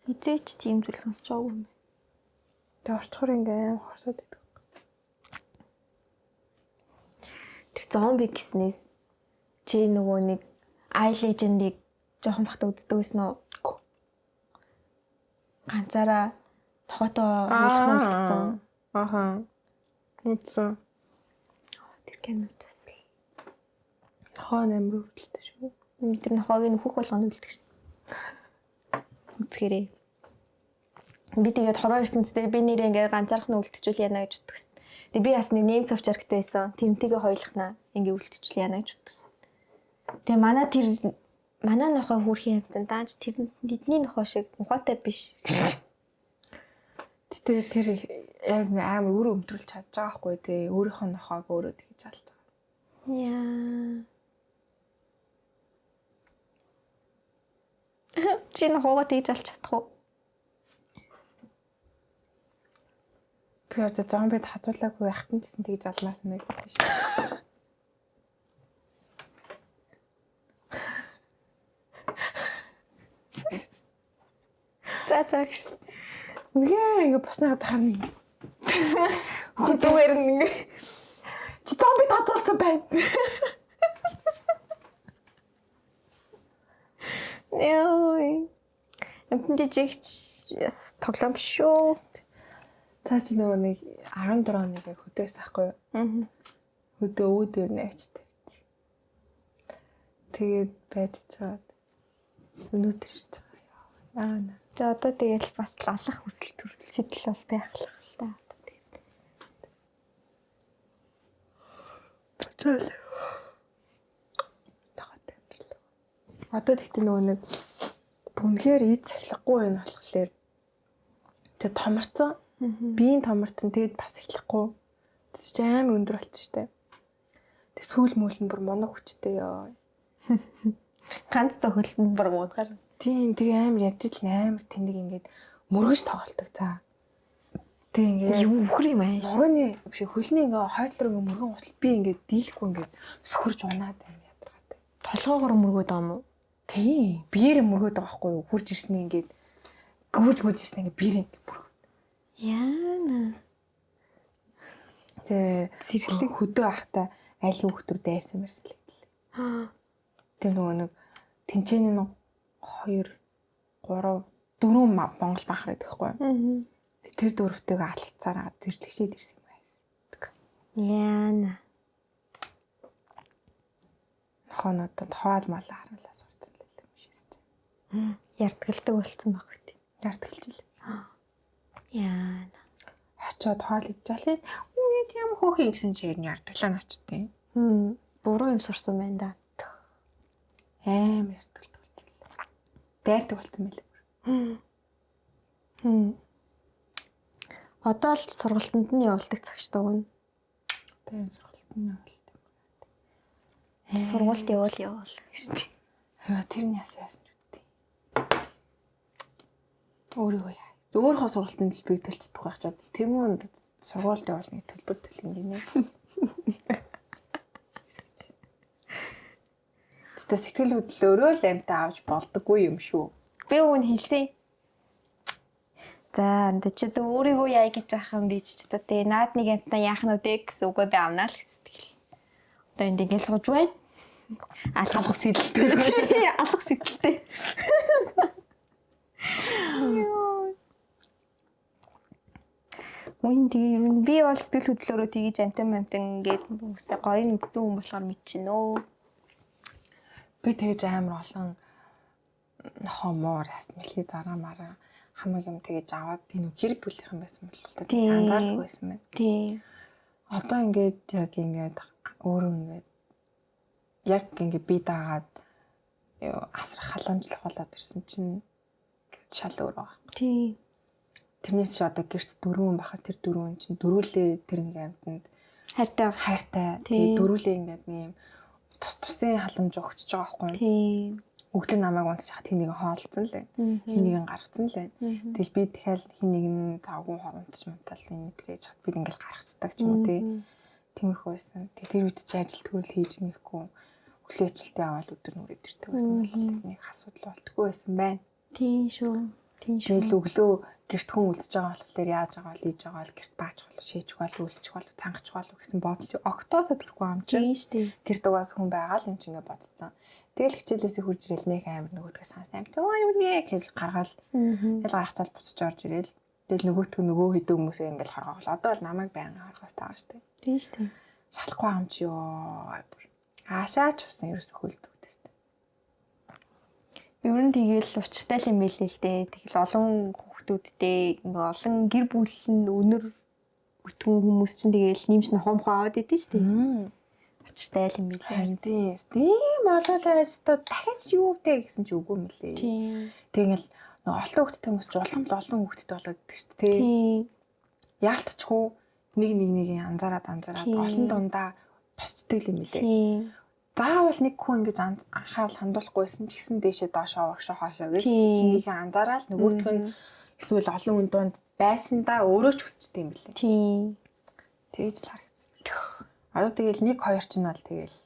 Хизээч тийм зүйл сонсож байгаагүй юм. Тэг орчхоор ингээм хорсоод байдаг. Тэр зомби гэснээс чи нөгөө нэг I Legend-ийг жоохон бахта үздэг байсан уу? Ганцаараа тохоотоо үйлчлүүлсэн. Аха. Үтсэн. Тэр кинод бас Хоо нэмэр өвдөлтөй шүү. тэр нохоог нөхөх болгоно үлддэг шин. Үзгэрээ. Би тэгээд хороо ертөнцийн би нэрээ ингээ ганцаархан үлдчихвэл яана гэж боддогс. Тэгээд би бас нэг нэм совчаргтай байсан. Тэмтэйгээ хойлохнаа ингээ үлдчихвэл яана гэж боддогс. Тэгээд манай нохоо хүүрхийн юмсан дааж тэр бидний нохоо шиг ухаантай биш. Тэгтээ тэр яг амар өөр өмтрүүлж чадж байгаа хгүй тий. Өөрийнхөө нохоог өөрөө тэгж алж байгаа. Яа. Чи нохоогоо тэгж алж чадах уу? Би одоо зомбид хазуулаагүй байх юм гэсэн тэгж алмаар санагдаж шүү. Цаатагс. Үнэхээр ингээ босноо харна. Зүгээр нэг. Чи зомбид хазуулсан байна. Яа. Энд жигч яс тоглоом шүү. Та чи нөгөө нэг 14 оныг хөдөөс ахгүй юу? Хөдөө өөдөр нэвчтэй. Тэгээд байж чаад өнөөдөр ирж байгаа яа. За одоо тэгэл бас лалах хүсэл төрөл сэтэл бол байхлах л та. Тэгэл. Тохотой амтлаа. Одоо тэгтээ нөгөө нэг үнэхээр ид сахилахгүй байх болохоор тэг томорцсон. Биеийн томорцсон тэгэд бас эхлэхгүй. Тэс чи амар өндөр болчих штэ. Тэг сүүл мөөл нь бүр моног хүчтэй ёо. Ганц цохилтонд бүр муудахаар. Тийм тэг амар ядчил амар тэнэг ингээд мөргөж тоглолдог цаа. Тэг ингээд Юу үхэр юм аа. нурууны биш хөлний ингээ хойдлоор ингээ мөргөн гутал би ингээ дийлэхгүй ингээ сөхөрж унаад амар ядаргаатай. Толгоогоор мөргөөд байгаа юм уу? Тийм биеэр мөргөөд байгаа байхгүй юу? Хурж ирснээ ингээ гүйж ирснээ ингээ биеэр ингээ мөргөө. Яана. Тэг Зэрлэг хөдөө ахта аль хүүхдүүд дайрсан мэрс гэлээ. Тэг нөгөө нэг тэнцэн нь 2 3 4 Монгол бахар гэхгүй юу? Тэр дөрөвтэйг алцаараа зэрлэгшээд ирсэн юм байна. Яана. Нохонуудад хоол мал харуулаа сурцсан л юм шээс чи. Ярдгалдаг болцсон баг үү? Ярдгалж ил. Яа. Очоод хоол идчихлээ. Үгүй юм хөөхий гэсэн чи ярь ярдглаа начтیں۔ Буруу юм сурсан байна да. Амар ярдгалт болчихлоо. Дайрдаг болсон байлээ. Одоо л сургалтанд нь явуулдаг цагч дууг нь. Тэр сургалтанд нь явуулдаг. Сургуульд явуул гэсэн. Яа тэр нь яасан ч үгүй. Өөрийгөө яа. Өөрийнхөө сургалтын төлбөрийг төлчихдөг байх ч тэр мөн сургуульд явуулныг төлбөр төлөх гинэ. Тэс сэтгэл хөдлөлөөрөө л амтаа авч болдоггүй юм шүү. Би өгн хэлсэн. За энэ ч одоо өөрийгөө яа гэж яах юм би ч одоо тэгээ наад нэг амтаа яах нь үдэ гэсэн үгүй би авнаа л гэсэн тэгэл. Одоо энд ингэ сууж байна. Алхах сэдэлтэй. Алхах сэдэлтэй. Үн тэгээ ер нь би бол сэтгэл хөдлөлөөрөө тгийж амтан ингээд үсээ горын үдцэн хүн болохоор мэдчихнөө. Би тэгэж амар олон хомоор ясмэлхий зараа мараа хамаг юм тэгэж аваад тийм гэр бүлийнхэн байсан бол анзаардаг байсан байна. Тийм. Одоо ингээд яг ингээд өөрөө ингээд яг ингээд би даагаад асрах халамжлах болоод ирсэн чинь шал өөр байгаа. Тийм. Тэрнээс чи одоо гэрт дөрвөн бахад тэр дөрвөн чинь дөрүүлээ тэр нэг амьтанд хайртай. Тэгээ дөрүүлээ ингээд нэг юм тусын халамж өгч байгаа байхгүй юу? Тийм. Өглөө намайг унтчих хин нэг хоолцсон л байна. Хин нэг гаргацсан л байна. Тэгэл би дахиад хин нэг нь завгүй хоолцож мутал энэ тэгэж чад би ингээд гаргацдаг ч юм уу тий. Тиймэрхүү байсан. Тэр үед чи ажил төрөл хийж мэхгүй өглөө ажилтаа аваад өдөр нүрээд ирдэг байсан бол нэг асуудал болтгүй байсан байна. Тийм шүү. Тэгэл өглөө гэрт хүн үлдчихэж байгаа болохоор яаж байгаа л хийж байгаа л гэрт баач болоо шийдэх болоо үлсчих болоо цангах болоо гэсэн бодолч октоосоо төрөхгүй юм чи. Тийм шүү дээ. Гэрт угаас хүн байгаа л юм чи ингээд бодцсон. Тэгэл хичээлээсээ хурж ирэл нэг амар нөгөөдгөө санс амт өө гэж гаргаал. Тэгэл гаргацаал буцаж орж ирэл. Тэгэл нөгөөтгөө нөгөө хэдэн хүмүүсээ ингээд харгаал. Одоо л намайг байнга харгаас таага штэ. Тийм шүү дээ. Салахгүй юм чи ёо. Аашаач усан ерөөсө хөлдөг штэ. Ер нь тэгэл учиртай юм билээ л дээ. Тэгэл олон хүүхдүүдтэй ингээ олон гэр бүл нь өнөр өтгөн хүмүүс чинь тэгэл нэмж нь хомхоо аваад идэв шүү дээ. Учиртай юм билээ. Харин тийм олоолаа ажтаа дахиж юу вэ гэсэн чи үгүй юм лээ. Тийм. Тэгэл олон хүүхдтэй хүмүүс ч олон хүүхдтэй болоод идэг шүү дээ. Тийм. Яалтчгүй нэг анзаараад олон дундаа босцдог юм лээ. Тийм. Заавал нэг хүн ингэж анхаарал хандуулахгүйсэн ч гэсэн дээшээ доошоо урагшаа хаашаа гэж нэгийгээ анзаараад нөгөөх нь эсвэл олон хүн донд байсандаа өөрөө ч өсчтэй юм билээ. Тийм. Тэгж л харагдсан. Одоо тэгэл 1 2 ч нь бол тэгэл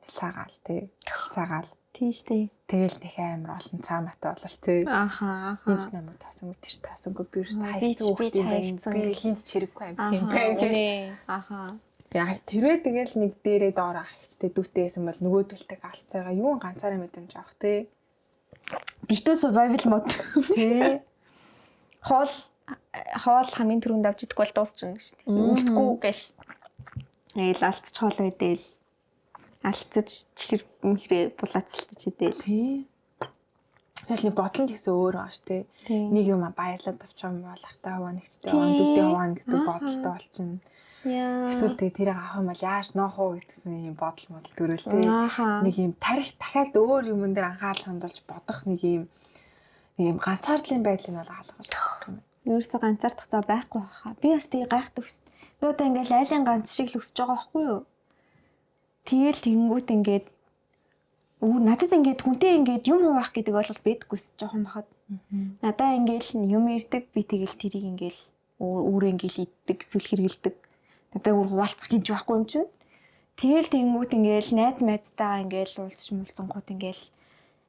хилаагаал тий. Хилцаагаал. Тийм штэ. Тэгэл нэх амар олон трауматай болол тий. Ахаа. Энд намайг таасангүй тэр таасангүй би юу хайцсан. Би хинт чирэггүй юм тийм. Ахаа. Яа тэрвээ тэгэл нэг дээрээ доор ах ихтэй дүүтэйсэн бол нөгөөдөлтөг алцаагаа юу ганцаараа мэдрэмж авах тий. Битүү survival mode. Тий. Хоол хамгийн түрүүнд авч идэх бол дуусчихна шүү дээ. Үлдэхгүй гэл. Ээл алцч хоол өдөл. Алцаж чихэр мэрээ булаацалтаж идэл. Тий. Тэгэл нэг бодлон гэсэн өөр байгаа шүү тий. Нэг юм баярлаад авчих юм бол ахтай хаваа нэгчтэй хаваа дүүтэй хаваа гэдэг бодолтой болчихно. Яа. Эсвэл тэгээ тэрийг авах юм бол яаж ноох уу гэсэн юм бодол төрөлтэй. Нэг юм тарих дахиад өөр юмн дээр анхаарал хандуулж бодох нэг юм ганцаардлын байдлыг бол хаалгах юм. Ерөөсө ганцаардах цаа байхгүй хаа. Би бас тийг гайхдаг ус. Би одоо ингээл айлын ганц шиг л өсөж байгаа байхгүй юу? Тэгэл тэгэнгүүт ингээд надад ингээд хүнтэй ингээд юм хуваах гэдэг ойлголт байдаггүйс жоохон бахад. Надаа ингээл юм ирдэг би тэгэл тэрийг ингээл өөрөө ингээл иддэг эсвэл хэргэлдэг. Надаа өөр хуваалцах гэж байхгүй юм чинь. Тэгэл тэгэнгүүт ингээл найз найзтайгаа ингээл уулзч мулцсангууд ингээл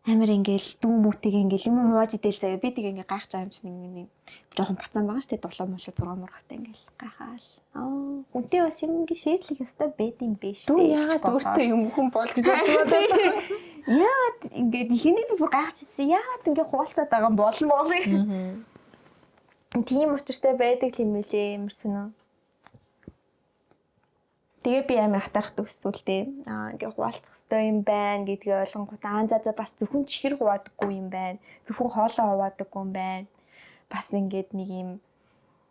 амар ингээл дүү мүүтэйг ингээл юм хувааж идэл заяа би тийг ингээ гайхаж байгаа юм чинь нэг жоохон бацаан байгаа штэ 7 мөл 6 мургатай ингээл гайхаал. Үнтэй бас юм ингээ шийдлэх ёстой байд юм бэ штэ. Дүү яагаад өөртөө юм хүн болж байгаа. Яагаад ингээд ихний би бүр гайхчихсан. Яагаад ингээ хуваалцаад байгаа юм болмоо бэ? Тийм учиртай байдаг юм билээ юмэрсэн үү. Тэгээ би амар хатаархдаг эсвэл тээ. Ингээ хуваалцах хэрэгтэй юм байна гэдгийг ойлгонгууд за бас зөвхөн чихэр хуваадаггүй юм байна. Зөвхөн хоолоо хуваадаггүй юм байна. Бас ингээд нэг юм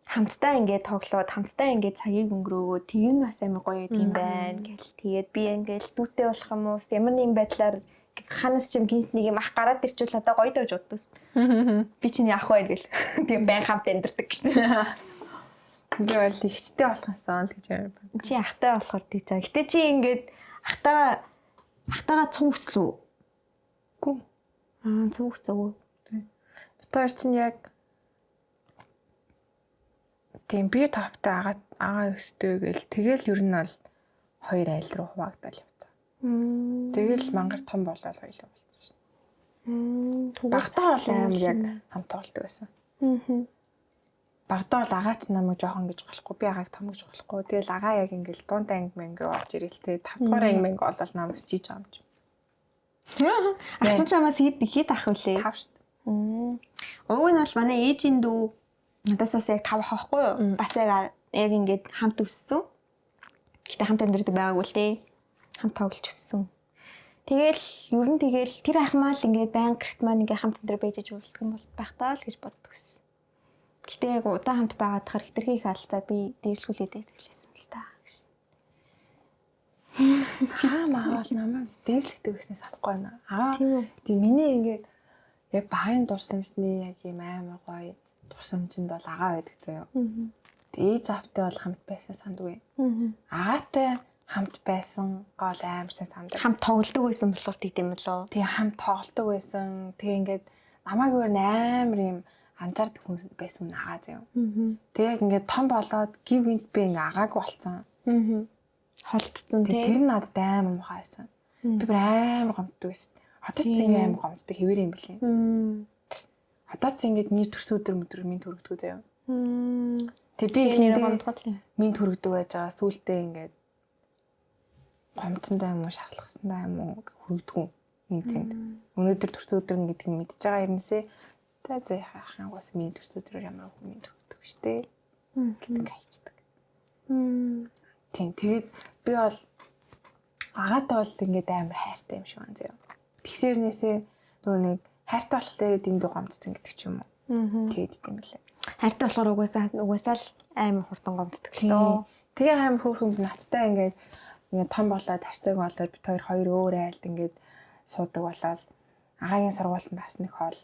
хамтдаа ингээд тоглоод хамтдаа ингээд цагийг өнгөрөөгөө тийм нь бас амар гоё юм байна гэл. Тэгээд би ингээд дүүтэй болох юм уу? Ямар нэгэн байдлаар ханаас ч юм гинт нэг юм ах гараад ирчихвэл одоо гоё дэж боддоос. Би чиний ах байл гэл. Тэгээд байн хамт амьдэрдэг гэж. Би бол ихчтэй болох юмсан л гэж байна. Чи ахтай болохоор тийж байгаа. Гэтэ чи ингээд ахтайгаа цугслүү. Гү. Цугцөө. Битгаар чинь яг тийм би тавтай агаа өстэй гэл тэгэл ер нь бол хоёр айл руу хуваагдал явцсан. Тэгэл мангар том болоод хоёлоо болчихсон. Багтаа бол амар яг хамт тоглолт байсан. Багтаа бол агаач намайг жоохон гэж болохгүй, би агааг том гэж болохгүй. Тэгэл агаа яг ингээл дунд анги мэнг рүү орж ирэлтэй 5 дугаар анги мэнг олол намайг чийж байгаа юм чи. Ах чамаас хэд ах вүлээ? 5 шүү дээ. Уг нь бол манай ээжийн дүү надаас яг 5 ах байхгүй юу? Бас яг ингээд хамт өссөн. Гэтэ хамт амьдардаг байгаагүй л дээ. Хамт тоглож өссөн. Тэгэл ер нь тэр ах маа л ингээд баян гэрт маань ингээд хамт өндөр байж уулзах юм бол байхтаа л гэж боддог гэсэн. Гэтэ яг удаан хамт байгаад хахаар хитрхи их алцаад би дээрлгүүлээд тэгэлсэн л та гэж. Чамаа бол намайг дээрлэгдэг гэснээс авахгүй байна. Тийм миний ингээд яг багын дурсамжны яг юм амар гоё дурсамжинд бол агаа байдаг заяа. Ээж автаа бол хамт байсан сандгүй. Агаатай хамт байсан гол аимшиг санддаг. Хамт тоглодог байсан болохоор тийм болоо. Тийм хамт тоглодог байсан. Тэгээ ингээд намайг өөр амар юм анзаардаг хүн байсан хүн агаа заяа. Тэгээ яг ингээд том болоод гів гинт би ингээ агаагүй болцсон. Холдсон тий. Тэр надад амар муухай байсан. Би бүр амар гомддог байсан. Одоо ч ингээ амар гомддог хэвээр юм билий. Одоо ч ингээд нийт төрс өдөр минь төрөгдөг заяа. Тэг би ихэнхдээ минь төрөгдөг байж байгаа сүултээ ингээд гомцондоо юм уу шаарлахсандаа юм уу хүрэгдэггүй минцэнд. Өнөөдөр төрс өдөр нь гэдэг нь мэдж байгаа юмнасээ за хахангаас минь төрс өдрөөр ямар хүн минь төрөгдөг штэ гэдэг хайчдаг. Тийм тэгээд би бол агаатай бол ингээд амар хайртай юм шиг байна заяа. Тэгсэрнээсээ нөгөө нэг хайртай болохоор дэндүү гомдсон гэдэг ч юм уу. Тэгээд юм лээ. Хайртай болохоор угаасаа л амар хурдан гомддог лөө. Тэгээ амар хөөрхөн надтай ингээд том болоод харьцааг болоод бид хоёр өөр айлд ингээд суудаг болоод агаагийн сургуульд бас нэг хоол.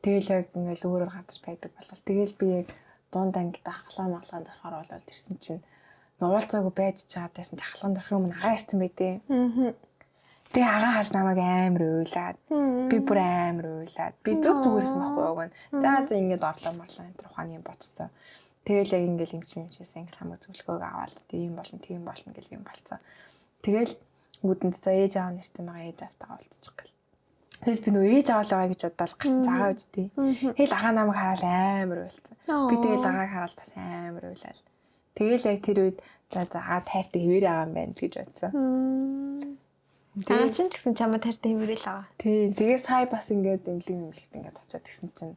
Тэгэл яг ингээд өөрөөр газар байдаг болол. Тэгэл би яг дунд ангид ахлаа маглаанд орохоор болоод ирсэн чинь уулзаагүй байж байгаа дээсэн ахлаанд орох юм агаа ирсэн байдээ. Тэгээ агаа харж намайг амар уйлаад би бүр амар уйлаад би зүгээрсэн байхгүй юу гэн. За ингээд орлоо марлаа энэ ухааны юм бодцоо. Тэгэл яг ингээл имчээсээ ингээл хамаг зөвлөгөөг аваад тийм болно гэл юм болцсон. Тэгэл үүдэнд за ээж аав нэртэй байгаа ээж автагаа уулзчих гэл. Тэгэл би нөө ээж аваалаа гэж бодоод гарсан ч агаа үздэй. Тэгэл агаа намайг хараад амар уйлцсан. Би тэгэл агааг хараад бас амар уйлал. Тэгэл яг тэр үед за агаа тайртай хэвээр байгаа юм байна гэж бодсон. Аа чинь ч гэсэн чамаа тайртай хэвээрэл байгаа. Тий, тэгээ сая бас ингээд имлэгт ингээд очиод гисэн чинь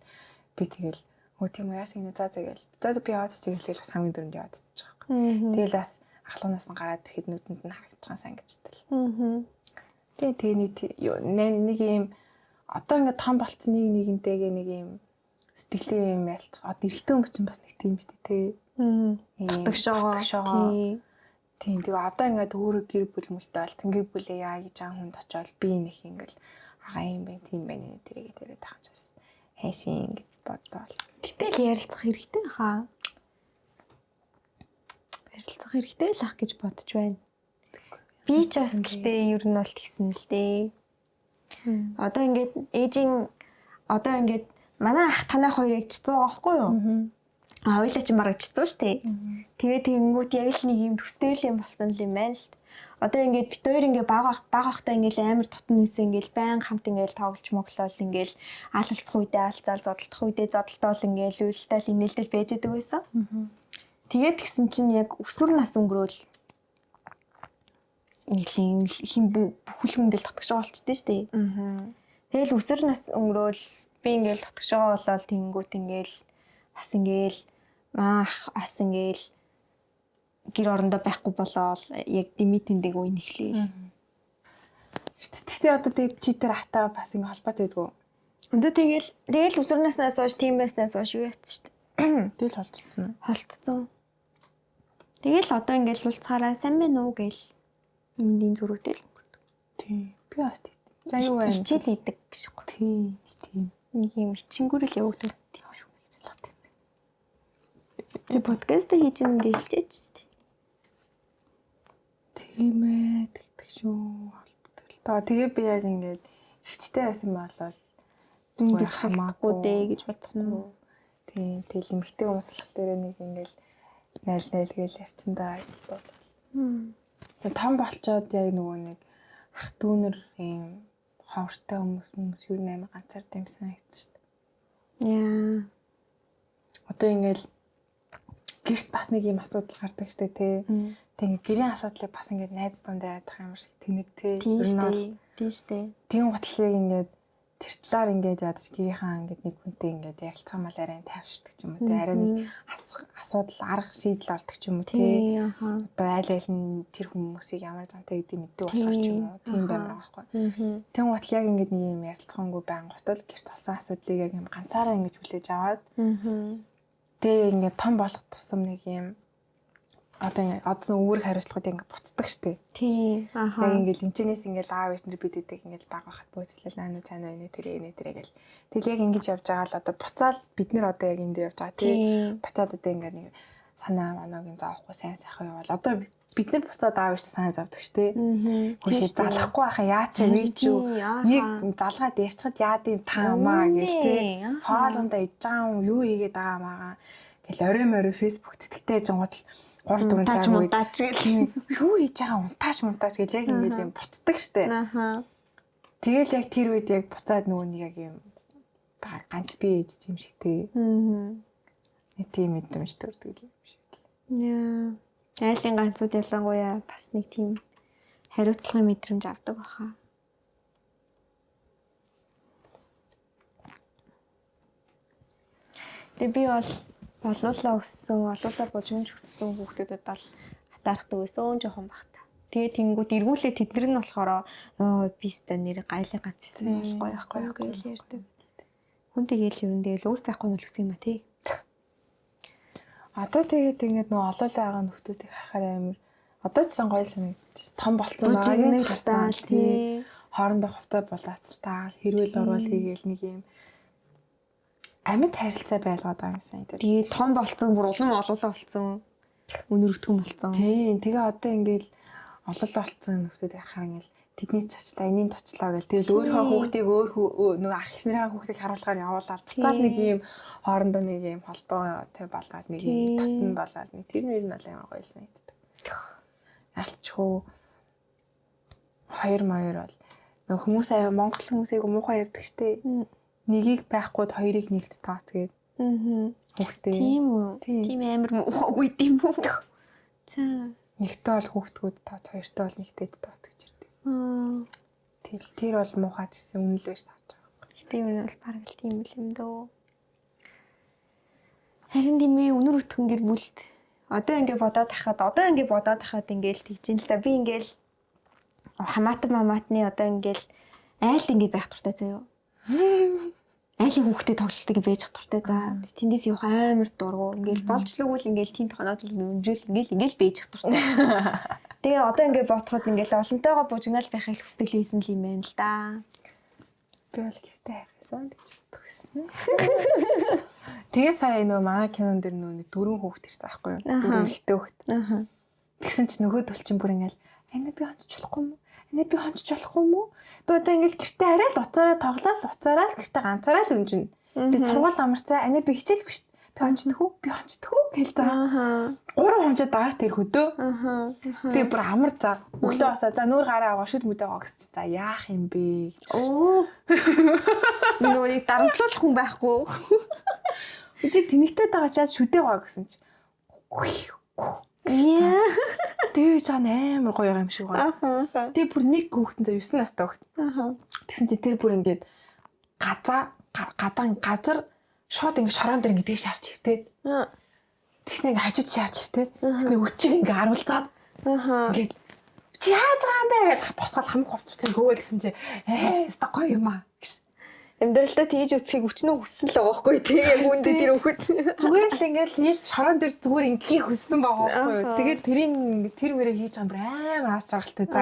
би тэгэл өө тийм уу яасан за гээл. За би яваад тэгэл бас хамгийн дөрөнд яваад чиж байгаа. Тэгэл бас ахлуунаас нь гараад ирэхэд нүдэнд нь харагдаж байгаа сан гэж тэл. Тэгээ нэг юм одоо ингээд том болцсон нэгнтэйгээ нэг юм сэтгэлийн юм ялцгаа. Одоо эрэгтэй хүмүүс чинь бас нэг тийм шүү дээ тий. Татгшоогоо. Тийм тэгээ одоо ингээд өөрөө гэр бүл мөлтэй болсон гэр бүлээ яа гэж аан хүнд очиод би нэг ингээл агаа юм байна тийм байна тэрийгээ тэрээд тахаж бас хайшин гэж бодвол. Гэтэл ярилцах хэрэгтэй хаа. Ярилцах хэрэгтэй л ах гэж бодож байна. Би ч бас гэхдээ ер нь бол тэгсэн л дээ. Одоо ингээд манай ах танай хоёрыг чицсан байгаа байхгүй юу? Хоёлаа ч маргаж чицсан шүү дээ. Тэгээд тэгэнгүүт яг л нэг юм төстэй л юм болсон юм байна л. Одоо ингээд бит хоёр ингээд баг ахтай ингээд амар тотн үсэн ингээд байн хамт ингээд тоглож моглол ингээд алалцах үедээ алцаал зодтолдох үедээ зодтолтол ингээд үйлдэл инээлдэл байж байгаа байсан. Тэгээд тэгсэн чинь яг өсвөр нас өнгөрөөл хин бүхэлхэндэл татгшаа болчихдээ шүү дээ. Тэгэл өсвөр нас өнгөрөөл би ингээд татгшаа болоод тэнгүүт ингээд бас ингээд бас ингээд гэр орондоо байхгүй болоод яг димитиндэг үе нэхлээл. Тэгтээ одоо тэгээд чи тэр хатаа бас ингэ холбоотой байдгүй. Өндөө тэгэл өсвөр наснаас хойш тийм байснаас хойш юу яц штэ. Тэгэл холцсон уу? Холцсон. Тэгэл одоо ингээд лулцгаараа сайн байна уу гээл юмдийн зөрүүтэй л өнгөрдөг. Тий. Би бас тий. За юу вэ? Хичээл идэг гэж байна. Тий. Тийм. Нэг юм ичингүүрэл явагдав тийм шүү гэж. Чи подкаст хийж ингээд хэлчихэж штэ. Тийм ээ. Тэгдэг шүү. Холддог л тоо. Тэгээ би яг ингээд ихчтэй байсан болол ингэж хамаагүй дээ гэж бодсон уу? Тийм. Тэгэл эмхтэй хүмүүс болох дээр нэг ингээд найл гээл ярьсан даа бодлоо. Тэгээ том болчоод яг нөгөө нэг ах дүүнэр ийм ховртой хүмүүс юу нээр ганцаар юм санагдсан шүү дээ. Яа. Одоо ингээд гэрт бас нэг юм асуудал гардаг штэ тий. Тэгээ гэрийн асуудлыг бас ингээд найз дундаа ядах юм шиг тэнэг тий. Тийм штэ. Тэгэн готлыг ингээд тэр талаар ингээд ядаж гэрийнхаа ингээд нэг хүнтэй ингээд ярилцсан мал арай тавьшдаг ч юм уу тий. Арай нэг асуудал арга шийдэл олдог ч юм уу тий. Одоо айл нь тэр хүмүүсийг ямар зантай гэдэг мэддэг болохоор ч юм уу тийм баймар байхгүй. Тэгэн готл яг ингээд нэг юм ярилцсангүй байнг готл гэрт болсон асуудлыг яг юм ганцаараа ингэж хүлээж аваад тэгээ ингээд том болох тусам нэг юм одоо өөрөг хариуцлагууд ингээд буцдаг штеп. Тийм. Яг ингээд энэчнээс ингээд аав ээжнэр бид эдэг ингээд баг байхад бөөцлөл наа цаана энэ тэр гэл. Тэгэл яг ингэж явж байгаа л одоо буцаал бид нар одоо яг энд явж байгаа тийм. Буцаад одоо ингээд нэг санаа моногийн заахгүй сайн сайхан явал одоо бид нар буцаад аав ээжтэй санаа завдаг штеп. Хөөшөө залахгүй байхаа яа чи ви чи нэг залгаа дээрчэд яадын таамаа гэж тийм. Хоолундаа иж байгаа юм юу хийгээд байгаа маага гэл орой морой фэйсбүүк тэтгтэй жингууд 3-4 цаг унтаач гэл юу хийж байгаа унтаач гэл яг ингээд юм буцдаг штэ. Тэгэл яг тэр үед яг буцаад нөгөө нэг яг юм ганц би ээж юм шиг тий. Нэг тийм мэдрэмж төрдөг юм шиг. Яа. Айлын ганцууд ялангуяа бас нэг тийм хариуцлагын мэдрэмж авдаг баха. Тэгээ би бол олуулаа өссөн, олуулаа божимж өссөн хүүхдүүдэд бол хатаархдаг байсан жоохон багтаа. Тэгээ тэнгууд эргүүлээ тэднэр нь болохоор бистэ нэр гайлын ганц байсан болохгүй гэж ярьдаг. Хүн тэгээл юм дээр өөр байхгүй нь л үсэн юм а тий. Одоо тэгээд ингээд нөө олоолаа байгаа нөхдүүдийг харахаар амар одоо ч сан гоё санагдчих. Том болцсон байгааг нь харсан тий. Хоорондоо хувцас булаацалтаа хэрүүл орвол хийгээл нэг юм амьд харилцаа байлгаад байгаа юм санагдав. Тэгээд том болцсон бүр улам олоолаа болцсон. Өнөр өтгөн болцсон. Тий. Тэгээ одоо ингээл олоолаа болцсон нөхдүүдийг харахаар ингээл тэдний цочлаа, энийн точлоо гэл тэгэл өөрийнхөө хүүхдийг нөгөө ах ихнэрийн хүүхдийг харуулахаар явуулаад буцаал нэг юм хоорондоо нэг юм холбоо тэг болгоод нэг юм татн болоод нэг тэр нэр нь бол амар гоё санагддаг. Ялчгүй хоёр маяр бол нөгөө хүмүүс аяа монгол хүмүүс айгу муухай ярьдаг штэ. Нэгийг байхгүйд хоёрыг нэгт тооц гээд. Хүүхдээ. Тийм үү. Тийм амар муухайгүй тийм үү. За. Нэгтээ бол хүүхдгүүд тооц, хоёртээ бол нэгтэд тооц гэж ярьдаг. Тэгэл тэр бол муухай гэсэн үнэл байж таарч байгаа. Тийм үнэ бол бараг л тийм л юм дөө. Харин тийм ээ өнөр өтгөн гэр бүлд одоо ингэ бодоод тахад ингээл тэгж ин л да. Би ингээл хамаатан мамаатны одоо ингээл айлт ингэ байх туртай заяа. Айлын хүүхдэд тоглолтыг байж чадвартай. За тэндээс явах амар дургу. Ингээл болчлоггүй л ингээл тэнд хоноод өнжөөл ингээл байж чадвартай. Тэгээ одоо ингээд бодоход ингээл олонтойгоо бужигнаал байхыг хүсдэг лээсэн л юм байна л да. Тэгэл гэртээ хайхсан гэж төгссөн. Тэгээ сая нөө манай кинон дэр нөө 4 хүүхэд ирсэн аахгүй юу? 4 эрэгтэй хүүхэд. Тэгсэн чинь нөгөө төлчин бүр ингээл ана би хонцч болохгүй юм уу? Би одоо ингээл гэртээ арай л уцаараа тоглоод уцаараа л гэртээ ганцаараа л өнжинэ. Тэгээ сургууль амарцаа ана би хичээлгүй шүү дээ. Би хончдох уу гэл заа. 3 хончод дагаад тэр хөдөө. Тэгээ бүр амар заа. Өглөө басаа за нүүр гараа аваа шүд мүдээ огсч. За яах юм бэ гэж. Нөгөө нэг дарамтлуулах хүн байхгүй. Чи тэнэгтэй байгаа чаад шүдээ гоо гэсэн чи. Яа. Тэгээ чаа амар гоё юм шиг байна. Тэгээ бүр нэг хүүхдэн за 9 настай хүүхд. Тэгсэн чи тэр бүр ингээд газар шууд ингээд шороон дээр ингээд шаарч хөвтээд. Тэгснэ ингээд хажууд шаарч хөвтээд. Тэгснэ өчиг ингээд харуулцаад. Ингээд чи яаж байгаа юм бэ гэж босгоод хамаг хувцсан хөөл гэсэн чи ста гоё юм аа гэж. Амьдралдаа тгийж үсхийг өчнөө хүссэн л байгаа байхгүй тий. Яг үүндээ тэр хөхөд. Зүгээр л ингээл нийл шорон дээр зүгээр ингийг хүссэн байгаа байхгүй юу. Тэгээд тэр мөрөө хийж байгаа бүр амар аз жаргалтай за.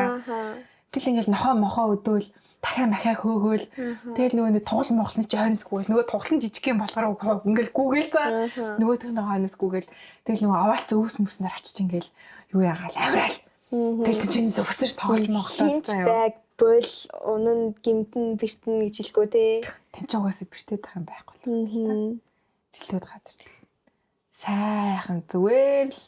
Тэгэл ингээл нохоо мохоо өдөөл дахиа махаа хөөгөөл тэгэл нөгөө тугал моглны чи хойносгүйгээл нөгөө туглан жижиг юм болохоор ингээл гүгээл за нөгөөх нь хойносгүйгээл тэгэл нөгөө аваалц өвс мөснөр очиж ингээл юу ягаал авраал тэгэл чинээс өсөж тоглож моглоо заа юу бол унан гимтэн бэртэн гэж хэлэхгүй те тэн ч угаасаа бэртээд байгаа юм байхгүй л зэлүүд газар сайхан зүгээр л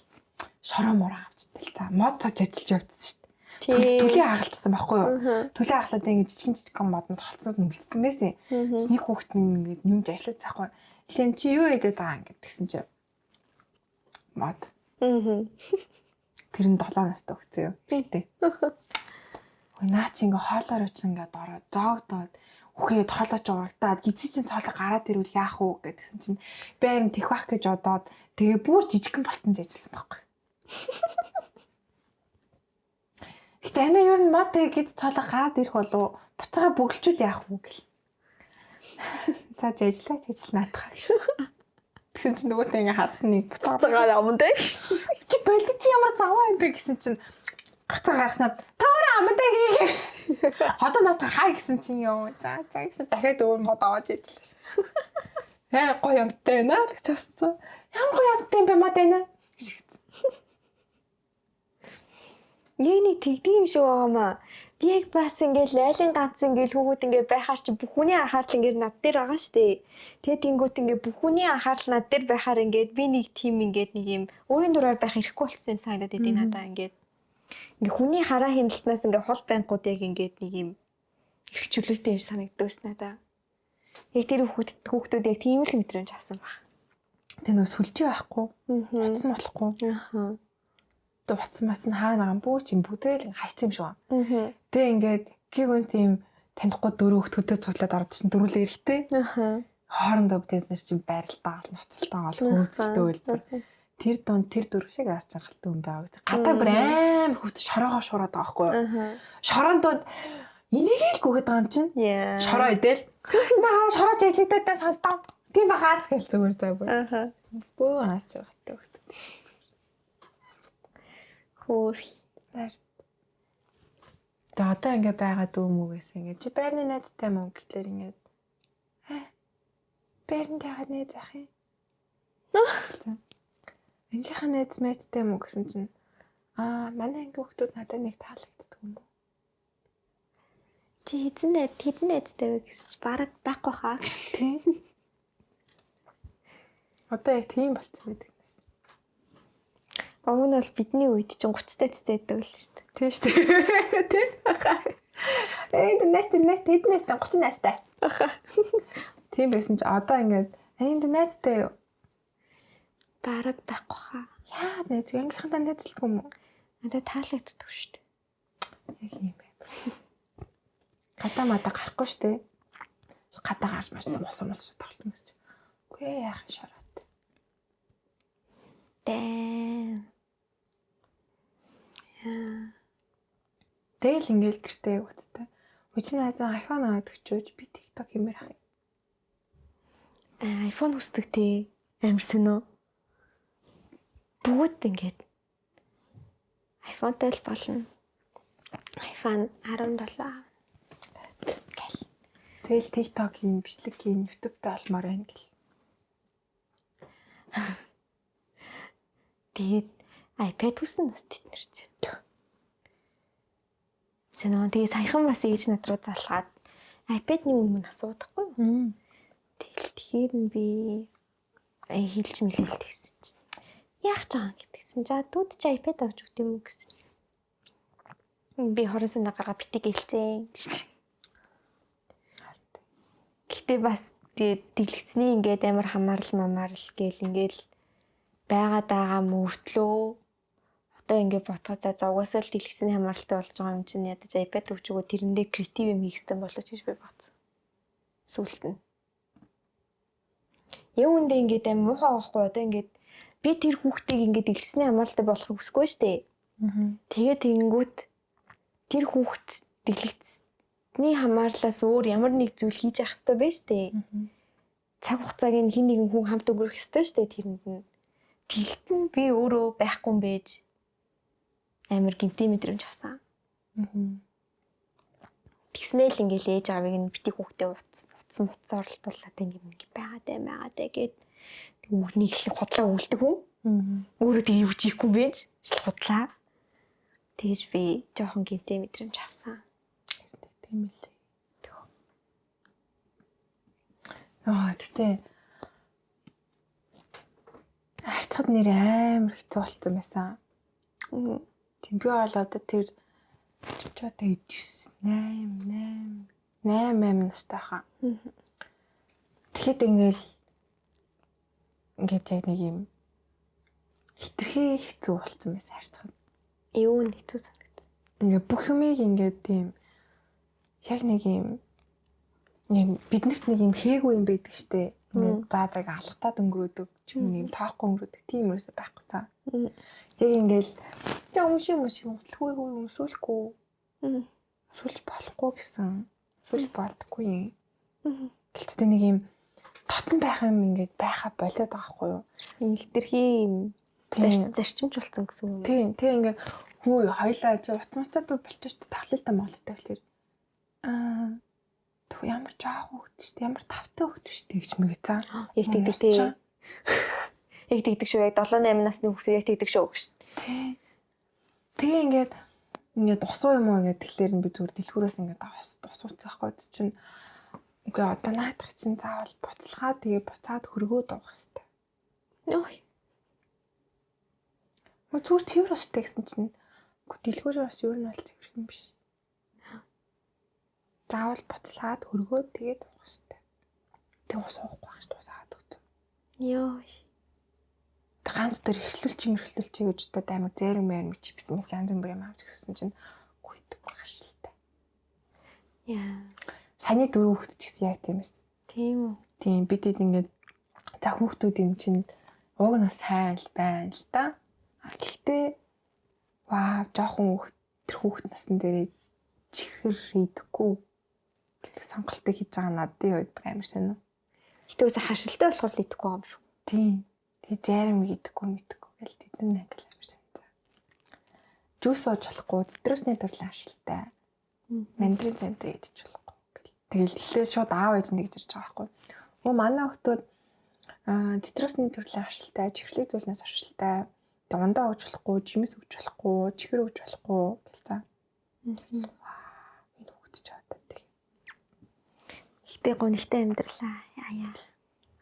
шороо мороо авчтай л за мод цаж ажиллаж явдсан шүү дээ түлийн хагалцсан байхгүй юу түлийн хагалаад ингэ жижиг модод холцоод нүгэлдсэн байсан нэг хүүхэд нь ингэ нүмж ажиллаж заахгүй илэн чи юу хийдэг байгаа ингэ тэгсэн чи мод тэр нь 7 настай өгцөө юу хэрэгтэй ой наа чи ингээ хоолоор оч ингээ ороод зоогдоод үхээд хоолооч урагдаад гизээ чин цоолоо гараад ирвэл яах вэ гэдгсэн чинь байрн тэхвах гэж одоод тэгээ бүр жижигхэн болтон ажилласан байхгүй Гэтэ ана юу н мод тэгээд цаалаа гараад ирэх болов буцаага бөглчүүл яах вэ гэл. За ажиллаа наатах гэж. Тэгсэн чинь нөгөөтэй ингээ хадсан нэг буцаагаа амандаа. Чи болид чи ямар заваа юм бэ гэсэн чинь буцаага гарснаа таваараа амандаа гээ. Одоо наатах хаа гэсэн чинь ёо. За гэсэн дахиад өөр мод аваад ажиллаа ш. Гоё юмтай байна гэж хэлсэн. Ямар гоё юмтай юм бэ мод байна гэж хэлсэн. Нэг тэгдэг юм шиг байгаамаа. Би яг бас ингээл лайлын ганц ингээл хүүхэд ингээ байхаар чи бүх хүний анхаарал ингээ над дээр байгаа штэ. Тэгээд тэнгуут ингээ бүх хүний анхаарал над дээр байхаар ингээд би нэг тим ингээд нэг юм өөрийн дураар байх хэрэггүй болсон юм санагдаад идэв надаа ингээд. Ингээ хүний хараа хяналтнаас ингээ хол байнгууд яг ингээд нэг юм эрх чөлөөтэй юм санагддагс надаа. Яг тэр хүүхдүүд яг тийм л мэдрэмж авсан ба. Тэ нөө сүлжээ байхгүй. Утсан болохгүй. Ахаа. Утсан хаана байгаа бүү чи бүгдээ л хайцсан юм шиг байна. Тэ ингээд гиг үн тийм танихгүй дөрөв хөтөд цуглаад орж чинь дөрүлээ эрэхтэй. Хоорондоо бид нар чинь байралтаа ноцолтоо хөөцөлтөө үлдэр. Тэр дунд тэр дөрөв шиг аас жаргалтай юм байгаа. Гадаа бүр амар хөт шороогоо шуураад байгаа байхгүй юу? Шороондод энийгээл гүгээд байгаа юм чинь. Шороо идэл. Наа шороо жиглэгдээд сонстоо. Тийм багаас гэл зүгээр заа бүр. Бөө аас жаргалтай хөт. Хөөе. Тэгээ одоо ингэ байгаа дүүмүгээс ингэ чи байрны найзтай мөн гэхлээр ингэ байранд яагаад найз ах юм? Ангийнхаа найз мэдтэй мөн гэсэн чинь манай анги хүмүүс надад нэг таалагддаг юм уу? Чи хэдэн найзтай вэ гэсэн чи бараг байхгүй хаа гэж тийм. Одоо яг тийм болцсон байдаг. Өмнө нь бол бидний үед чинь 30 тайцтай байдаг л шүү дээ. Тийм шүү дээ. Тийм. Нэст 30 настай. Тийм байсан чи одоо ингээд найзтай юу? Бараг байхгүй хаа. Яа найз ангийнхандаа найзлах юм уу? Надад таалагддаг шүү дээ. Яг юм байна. Гадаа гарахгүй шүү дээ. Гадаа гарч маш мосомос тоглолт юмс чи. Үгүй яах шараад. Дэм. Тэгэл ингээл гэртээ үттэй. Үчи надад iPhone аваад өчөөж би TikTok хиймээр ах юм. iPhone хүсдэг тий. Амар сүнөө. Бүгд ингээд iPhone-тай л болно. iPhone 17 гэл. Тэгэл TikTok хийн, бичлэг хийн, YouTube-тай олмоор байна гэл. Тэгээд iPad хүснэ бас тэд нар чи. Сэнөө тэгээд саяхан бас ээж над руу залгаад iPad-ны өмнө асуудаггүй. Тэгэхээр нь би хэлж мэлэлт гэсэн чинь яах чагаа гэдгсэн. За дүүд чи iPad авч өгд юм уу гэсэн чинь. Би хоросон нагараа битгий гэлцээ. Гэтэ бас дэлгэцний ингээд амар хамаарал гээл ингээл байгаа мөртлөө одоо ингээд ботгоо за угаасаа л дэлгэцний хамааралтай болж байгаа юм чинь ядаж iPad өгч өгөө тэрэндээ креатив юм хийх гэсэн болооч гэж би бодсон. Сүулт нь. Яг үндэ ингээд амар муухай байхгүй одоо ингээд би тэр хүүхдийг ингээд дэлгэцний хамааралтай болохыг хүсэхгүй штэ. Тэгээд тэгэнгүүт тэр хүүхд дэлгэц бидний хамаарлаас өөр ямар нэг зүйл хийж явах хэрэгтэй байж тээ. Цаг хугацааг нь хин нэгэн хүн хамт өнгөрөх хэрэгтэй шүү дээ тэрэнд нь. Тэгтэн би өөрөө байхгүй юм байж амар гинти мэдрэмж авсан. Тэгснээл ингээл ээж аавыг нь бити хүүхдээ утсан оролдуулаад ингээм байгаад гэд үгнийг их худлаа үлдэх хүн. Өөрөө тийг юу чийхгүй байж худлаа. Тэгэж би жоохон гинти мэдрэмж авсан. Тийм ээ. Тэгтээ харьцахад нэр амар хэцүү болсон байсан. Тийм би бол одоо тэр одоо 8 настай хаа. Тэгэхэд ингээд яг нэг юм хитрхи хэцүү болсон байсан харьцахад. Юу нь хэцүү санагдав. Ингээд бүх юмыг ингээд тийм яг нэг юм биднэрт нэг юм хийгүй юм байдаг штэ. Ингээд зааг алгатаад өнгөрөөдөг ч юм юм тоохгүй өнгөрөөдөг тийм ерөөсөй байхгүй цаа. Яг ингээд юм өмсүүлэхгүй. Сүлж болохгүй гэсэн. Сүлж болдоггүй юм. Гэлцтэй нэг юм дотн байх юм ингээд байха болоод байгаа хгүй юу. Хитрхи юм зарчимжуулсан гэсэн үг. Тийм ингээд хөө хоёлаа уцмацаад болчих штэ тавлалтай моглолтой болохоор ямар жаах хөвгт шүү дээ. Ямар тавтай хөвгт шүү дээ гэж мэг цаа. Яг тэгдэг. Яг тэгдэг шүү. Яг 7-8 насны хөвгт яг тэгдэг шүү гэж. Тий. Тэгээ ингээд усуу юм уу гэдэг тэгэхээр би зүгээр дэлгүүрээс ингээд усууцсахгүй чинь үгүй одоо наадах чинь заавал буцалгаа тэгээ буцаад хөргөө дуух хэрэгтэй. Йой. Мө зүгээр цэвэр устай гэсэн чинь үгүй дэлгүүрээ бас юу нь бол цэвэр юм биш. Заавал буцалгаад хөргөө тэгээд уух хэрэгтэй. Тэг ус уухгүй байх шүү усаад өгч. Йой. Ганц дээр эхлүүлчих гэж одоо амар зээрэн мээр чипс мэс янз бүрийн авч өгсөн чинь гүйдэг багшилтай. Яа. Саяны 4 хүүхэд ч гэсэн яг тийм эс. Тийм үү. Тийм бид ингээд за хүүхдүүд юм чинь уг нь сайн л байна л да. Гэхдээ жоохон тэр хүүхэд насн дээр чихэр идэхгүй гэдэг сонголтыг хийж байгаа надад үед амар сонио. Гэтэ үсэ хашилтай болохоор л идэхгүй юм шүү. Тийм. Тэгээ зарим идэхгүй мэдхгүй гэл тэд нар англи амар сонио. Жуус ууж болохгүй, цитрусны төрлийн хашилтай. Мандрин цантай идэж болохгүй гэл. Тэгэл эхлээд шууд аав ээж нэг гэж байгаа байхгүй. Манай хүүхдүүд цитрусны төрлийн хашилтай, чихрлийн зүйлнээс хашилтай. Дундаа өгч болохгүй, жимс өгч болохгүй, чихэр өгч болохгүй гэлцээ. Энэ хөгдөж байгаа таг. Ихтэй гонхтой амьдралаа.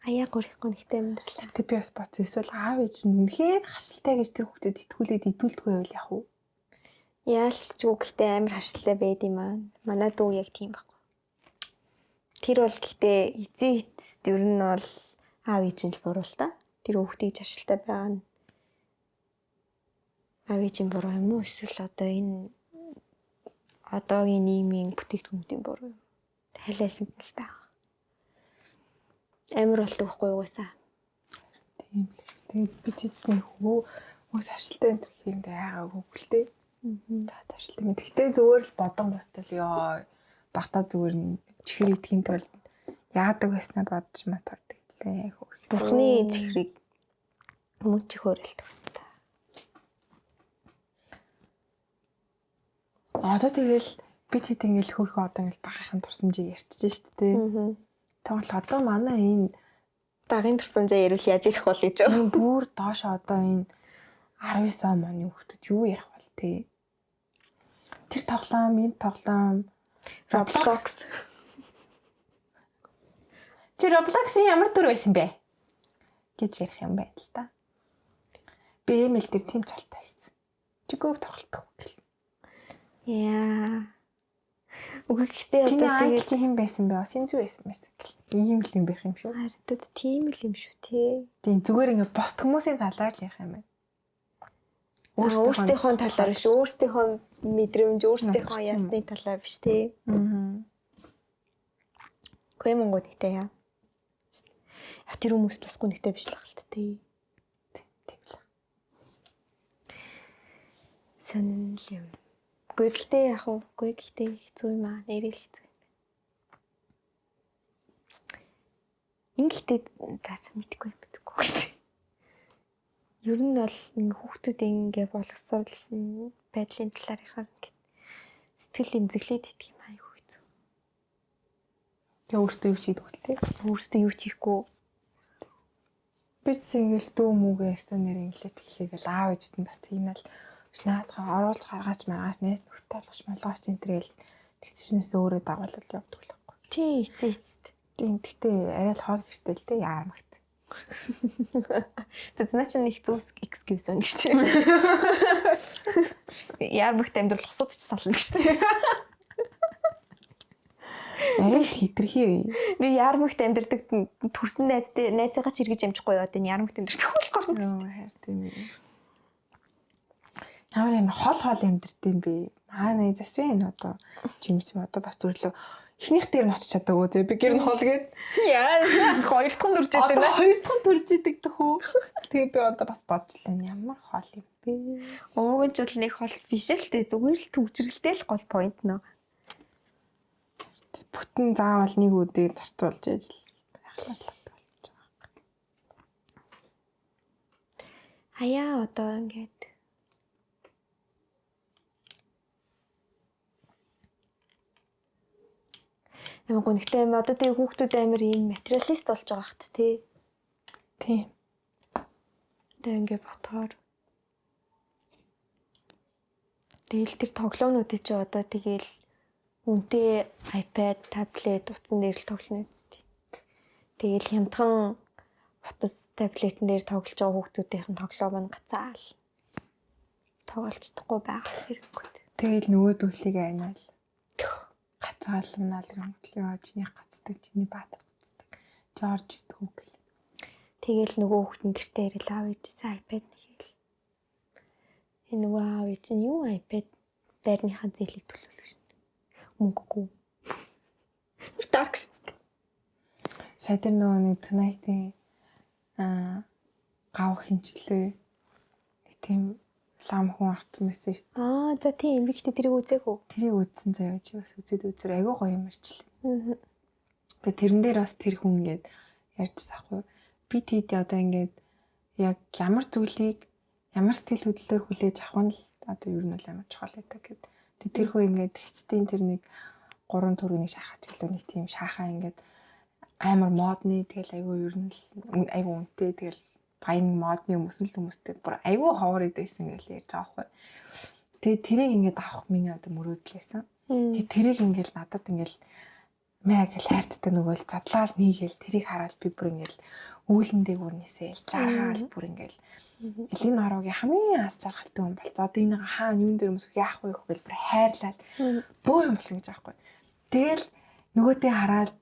Аяа гурих гонхтой амьдралаа. Тэ би бас боц эсвэл аав ээж нь үнэхээр хашилтай гэж тэр хөгдөд итгүүлээд идүүлдэггүй байвал яах вэ? Яалт ч үгтэй амар хашилтай байд юм аа. Манай дүү яг тийм байхгүй. Тэр бол гэхдээ эцээ эцэст ер нь бол аав ээж нь л буруу л та. Тэр хүүхдийг хашилтай байгаа нь аав ээжийн буруу юм уу эсвэл одоо энэ одоогийн нийгмийн бүтээгдэхүүнүүдийн буруу юм. Хайлайлт нь л та. Амар болдог байхгүй угаасаа. Тийм л. Тэгээд би тийчний хүмүүс хашилтай энэ төр хиймдээ яагаад хөглтэй. Таашилтай мэд. Гэхдээ зүгээр л бодон ботол ёо. Багтаа зүгээр нь чихэр идэхийн тулд яадаг байснаа бодож матардаг лээ. Бурхны чихрийг мөн чих хөөрөлдөг гэсэн та. Одоо тэгэл би тэд ингээл хөрхөө одоо ингээл багахын турсамжийг ярьчихсан шүү дээ. Тэгвэл одоо манай энэ багын турсамжаа ярил яаж ирэх бол гэж. Тийм бүр доош одоо энэ 19 оны хүүхдүүд юу ярих бол тээ. Тэр тоглоом, энэ тоглоом Roblox. Тэр Roblox-ийн ямар дүр байсан бэ? гэж ярих юм байна л та. Би имэйл дээр тийм цалтай байсан. Чигөөг тоглохгүй гэл. Яа. Үгүйхтэй одоо тэгээд чи хэн байсан бэ? Бас энэ зүг байсан гэл. Ийм л юм байх юм шүү. Харагдаад тийм л юм шүү те. Тийм зүгээр ингээ босд хүмүүсийн талаар л ярих юм байна. Өөрсдийнхөө талаар биш, өөрсдийнхөө мэдрэмж, өөрсдийнхөө ясны талаар биш те. Гэхдээ Монгол нэгтэй яа. Яг тэр хүмүүст басгүй нэгтэй биш л хаалт те. Тийм л. Сонин л юм. Гэхдээ яг уу, гэхдээ хэцүү юм аа, нэрэл хэцүү. Ингээдтэй заасан мэдгүй юм гэдэггүй шүү дээ. Ер нь бол ингээ хүүхдүүд ингээ боловсрол байдлын талаар ярихаар ингээ сэтгэл эмзэглээд идэх юм айгүй хэцүү. Тэгээ өөртөө юу хийдэг вэ те? Өөрсдөө юу ч хийхгүй. Би ч ингээл дүү мүгээ станаар инглээд эхлэгээл аав ээжтэй бас сигнал наадхаа оруулж гаргаач маргааш нээс нөхтэй болгоч молгооч энэ төрөл дисчнээс өөрөө дагуулал явдаг л байхгүй. Тий эцээцтэй. Тийм гэхдээ арай л хоол гэртэй л те яармагт. Тэзнаа чинь их зүс excuse өнгө шүү дээ. Яармагт амьдрал усууд ч сална гэж дээ. Арай их хитрхи. Би яармагт амьдрдаг төрсөн найзаагаа ч эргэж амжихгүй яваад энэ яармагт амьдрдаг болохоор Йоо хайр тийм ээ. Ямар хол амьдрд юм бэ? Найз асвэн одоо жимс одоо бас төрлөө эхнийх дээр нь очиж чадаагүй зөө би гэр нь хол гээд яа хоёр дахь нь үржээд одоо хоёр дахь нь төрж идэг дэх үү. Тэгээ би одоо бас бодлоо ямар хол юм бэ? Уугийн ч бол нэг хол биш л дээ зүгээр л төвчрэлтэй л гол point нөө. Бүтэн заавал нэг үдээ зарцуулж ажил байхлаа болж байгаа. Хаяа одоо ингээд ямар гонхтой юм одоо тэгээ хүүхдүүд амар ийм материалист болж байгаа хат тий. Тийм. Тэгээ ингээд бодохоор тэгэл тэр тоглоомнуудыг чи одоо тэгээл үнтэй iPad, таблет утсан дээр л тоглоно үстэй. Тэгэл хямдхан утас таблетэн дээр тоглож байгаа хүүхдүүдийн тоглоом нь гацаал. Тоглож чадахгүй байх хэрэггүй. Тэгэл нөгөө дүүлийг айнаал. Гацаалмнаал юм яа чиний гацдаг чиний баатар гацдаг. Жорж идэх үг л. Тэгэл нөгөө хүүхд нь гэртээ ирэл аав ээжсэн iPad нэхэл. Энэ нөгөө аав ээж нь юу iPad байрныхаа зээлийг төлөвлөв шин. Мөнгөгүй. Dark шүү. Сая тэр нөгөө нэг Tonight-ийн гав хинчлээ. Нэг тийм лам хүн арцсан байсан шүү. За тийм би гэхдээ тэрийг үзээгүй. Тэрийг үзсэн заяа чи бас үзээд үзэр айгүй гоё юм ярьчлаа. Тэгээ тэрэн дээр бас тэр хүн ингээд ярьж заахгүй. Би тэд одоо ингээд яг ямар зүйлийг ямар сэтгэл хөдлөлөөр хүлээж авах нь л одоо ер нь бол амар чухал байдаг гэд. Тэр хүн ингээд хэцтийн тэр нэг 3 төрөний шахаж гэлөө нэг тийм шахаа ингээд амар модны тэгэл айгүй ер нь л айгүй үнэтэй тэгэл баян модны хүмүүстэй бүр айгүй ховор идсэн гэж ярьж байгаа байхгүй. Тэгээ тэрийг ингээд авах миний одоо мөрөөдлөөсөн. Тэгээ тэрийг ингээд надад ингээд мэг л хайрцтай нөгөө л задлал нийгээл тэрийг хараад би бүр ингээд үүлэндээ бүрнээсээ жаргаал бүр ингээд Элин Орогийн хамгийн аз жаргалтай хүн болцоо. Одоо энийг хаана юун дээр өмсөх яах вэ гэж бүр хайрлаад бөө юм болсон гэж байгаа байхгүй. Тэгэл нөгөөтэй хараад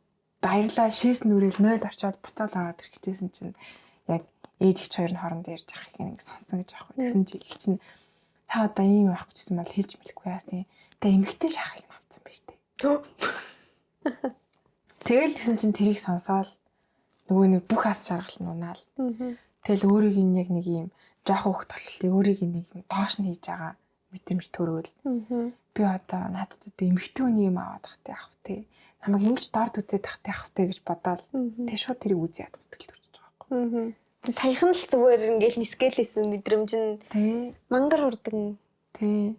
баярлаа шээс нүрэл 0 орчоод буцаал ороод ирэхжсэн чинь яг ээж их хоёрын хооронд ярьж байгаа юм сонсон гэж байгаа байхгүй. Тэгсэн чи их чинь та одоо ийм авах гэжсэн бол хэлж мэдэхгүй яасан. Тэ эмэгтэй шахыг авцсан ба штэ. Тэгэл тэгсэн чинь тэрийг сонсоол нөгөө нэг бүх аз жаргал нь унаал. Тэгэл өөрийг яг нэг юм жоох хөвгт толлоо өөрийг нэг юм доош нь хийж байгаа мэтэмж төрөөл. Би одоо надад одоо эмэгтэй хүний юм аваад тахтай авах тий. Намайг ингэж дорд үзээд тахтай авах тий гэж бодоол. Тэг шууд тэрийг үзье ядах сэтгэл төрж байгаа байхгүй. Саяхан л зүгээр ингээл нискэлсэн мэдрэмж нь тий. мангар хурдан. Тий.